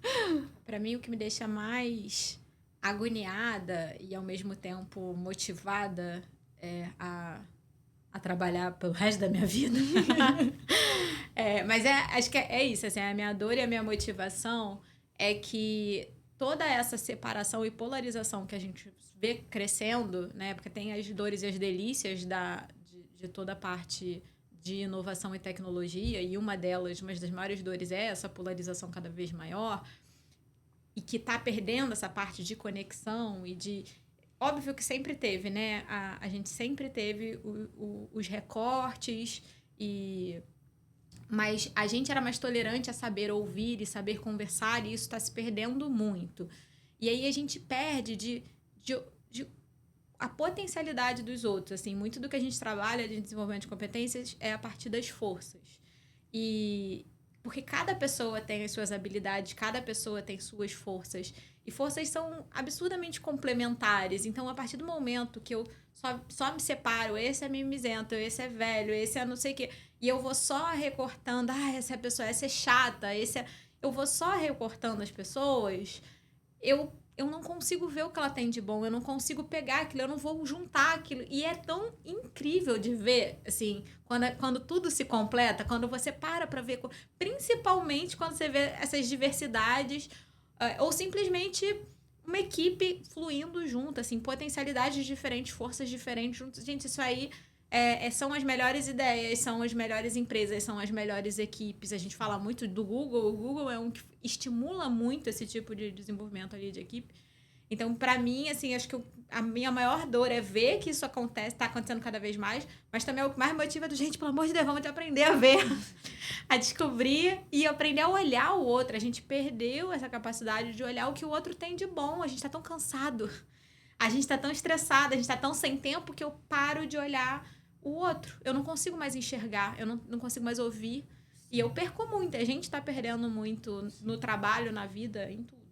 Pra mim, o que me deixa mais agoniada e, ao mesmo tempo, motivada a trabalhar pelo resto da minha vida. Mas acho que é isso. Assim, a minha dor e a minha motivação é que toda essa separação e polarização que a gente vê crescendo, né? Porque tem as dores e as delícias de toda a parte de inovação e tecnologia, e uma das maiores dores é essa polarização cada vez maior, e que está perdendo essa parte de conexão e de... Óbvio que sempre teve, né? A gente sempre teve os recortes, mas a gente era mais tolerante a saber ouvir e saber conversar, e isso está se perdendo muito. E aí a gente perde a potencialidade dos outros, assim, muito do que a gente trabalha de desenvolvimento de competências é a partir das forças. E porque cada pessoa tem as suas habilidades, cada pessoa tem suas forças, e forças são absurdamente complementares. Então, a partir do momento que eu só me separo, esse é mimizento, esse é velho, esse é não sei o quê, e eu vou só recortando, essa é a pessoa, essa é chata, eu vou só recortando as pessoas, eu não consigo ver o que ela tem de bom, eu não consigo pegar aquilo, eu não vou juntar aquilo. E é tão incrível de ver, assim, quando tudo se completa, quando você para ver, principalmente quando você vê essas diversidades, ou simplesmente uma equipe fluindo junto, assim, potencialidades diferentes, forças diferentes juntas. Gente, isso aí são as melhores ideias, são as melhores empresas, são as melhores equipes. A gente fala muito do Google. O Google é um que estimula muito esse tipo de desenvolvimento ali de equipe. Então, para mim, assim, acho que a minha maior dor é ver que isso está acontecendo cada vez mais, mas também é o que mais motiva do gente, pelo amor de Deus, vamos aprender a ver, a descobrir e aprender a olhar o outro. A gente perdeu essa capacidade de olhar o que o outro tem de bom. A gente está tão cansado, a gente está tão estressado, a gente está tão sem tempo que eu paro de olhar o outro. Eu não consigo mais enxergar, eu não consigo mais ouvir. E eu perco muito. A gente está perdendo muito no trabalho, na vida, em tudo.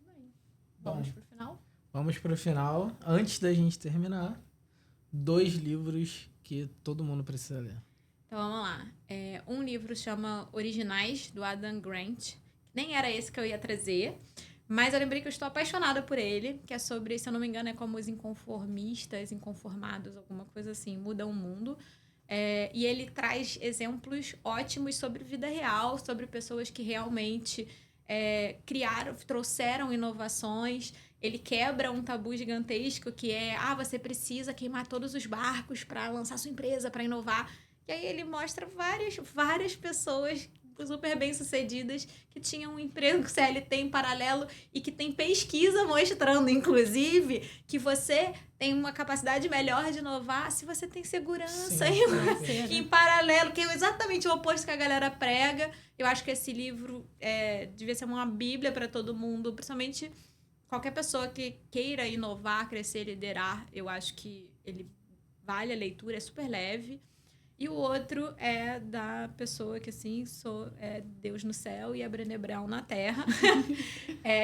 Muito bem. Vamos pro final?
Vamos pro final. Antes da gente terminar, 2 livros que todo mundo precisa ler.
Então, vamos lá. Um livro chama Originais, do Adam Grant. Nem era esse que eu ia trazer, mas eu lembrei que eu estou apaixonada por ele, que é sobre, se eu não me engano, é como os inconformistas, inconformados, alguma coisa assim, mudam o mundo. E ele traz exemplos ótimos sobre vida real, sobre pessoas que realmente trouxeram inovações. Ele quebra um tabu gigantesco que é, você precisa queimar todos os barcos para lançar sua empresa, para inovar. E aí ele mostra várias pessoas super bem-sucedidas que tinham um emprego CLT em paralelo e que tem pesquisa mostrando, inclusive, que você tem uma capacidade melhor de inovar se você tem segurança em paralelo, que é exatamente o oposto que a galera prega. Eu acho que esse livro devia ser uma bíblia para todo mundo, principalmente qualquer pessoa que queira inovar, crescer, liderar. Eu acho que ele vale a leitura, é super leve. E o outro é da pessoa que, assim, Deus no céu e a Brené Brown na terra,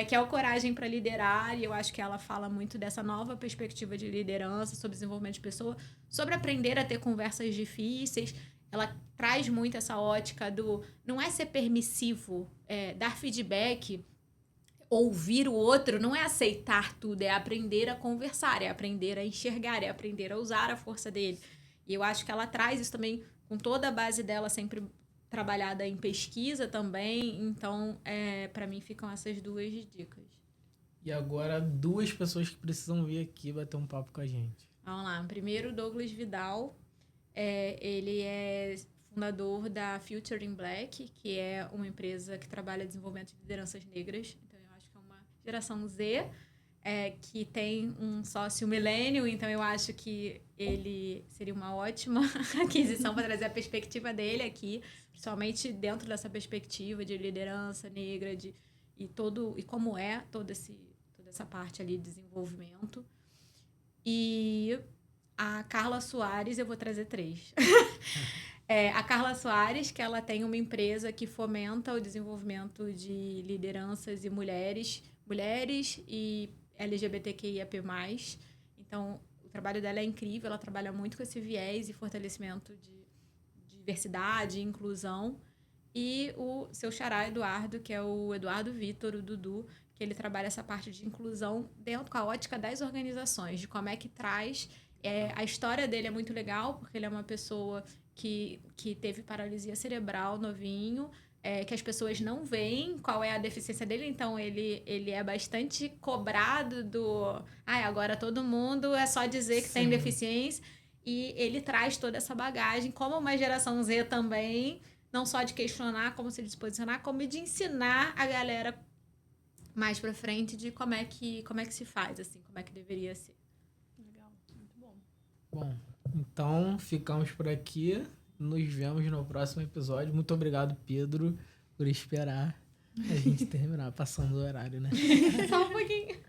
que é o Coragem para Liderar. E eu acho que ela fala muito dessa nova perspectiva de liderança, sobre desenvolvimento de pessoa, sobre aprender a ter conversas difíceis. Ela traz muito essa ótica do... Não é ser permissivo, dar feedback, ouvir o outro, não é aceitar tudo, é aprender a conversar, é aprender a enxergar, é aprender a usar a força dele. E eu acho que ela traz isso também com toda a base dela sempre trabalhada em pesquisa também. Então, para mim, ficam essas 2 dicas.
E agora, 2 pessoas que precisam vir aqui bater um papo com a gente.
Vamos lá. Primeiro, Douglas Vidal. Ele é fundador da Future in Black, que é uma empresa que trabalha desenvolvimento de lideranças negras. Então, eu acho que é uma geração Z, que tem um sócio milênio, então eu acho que ele seria uma ótima aquisição para trazer a perspectiva dele aqui, principalmente dentro dessa perspectiva de liderança negra e como toda essa parte ali de desenvolvimento. E a Carla Soares, eu vou trazer 3. A Carla Soares, que ela tem uma empresa que fomenta o desenvolvimento de lideranças e mulheres e LGBTQIAP+. Então, o trabalho dela é incrível, ela trabalha muito com esse viés e fortalecimento de diversidade e inclusão. E o seu xará Eduardo, que é o Eduardo Vitor, o Dudu, que ele trabalha essa parte de inclusão dentro com a ótica das organizações, de como é que traz... a história dele é muito legal, porque ele é uma pessoa que teve paralisia cerebral novinho, que as pessoas não veem qual é a deficiência dele, então ele é bastante cobrado agora todo mundo é só dizer que tem deficiência, e ele traz toda essa bagagem, como uma geração Z também, não só de questionar como se posicionar, como de ensinar a galera mais pra frente de como é que se faz, assim, como é que deveria ser.
Legal, muito bom.
Bom, então ficamos por aqui. Nos vemos no próximo episódio. Muito obrigado, Pedro, por esperar a gente terminar, passando o horário, né?
Só um pouquinho.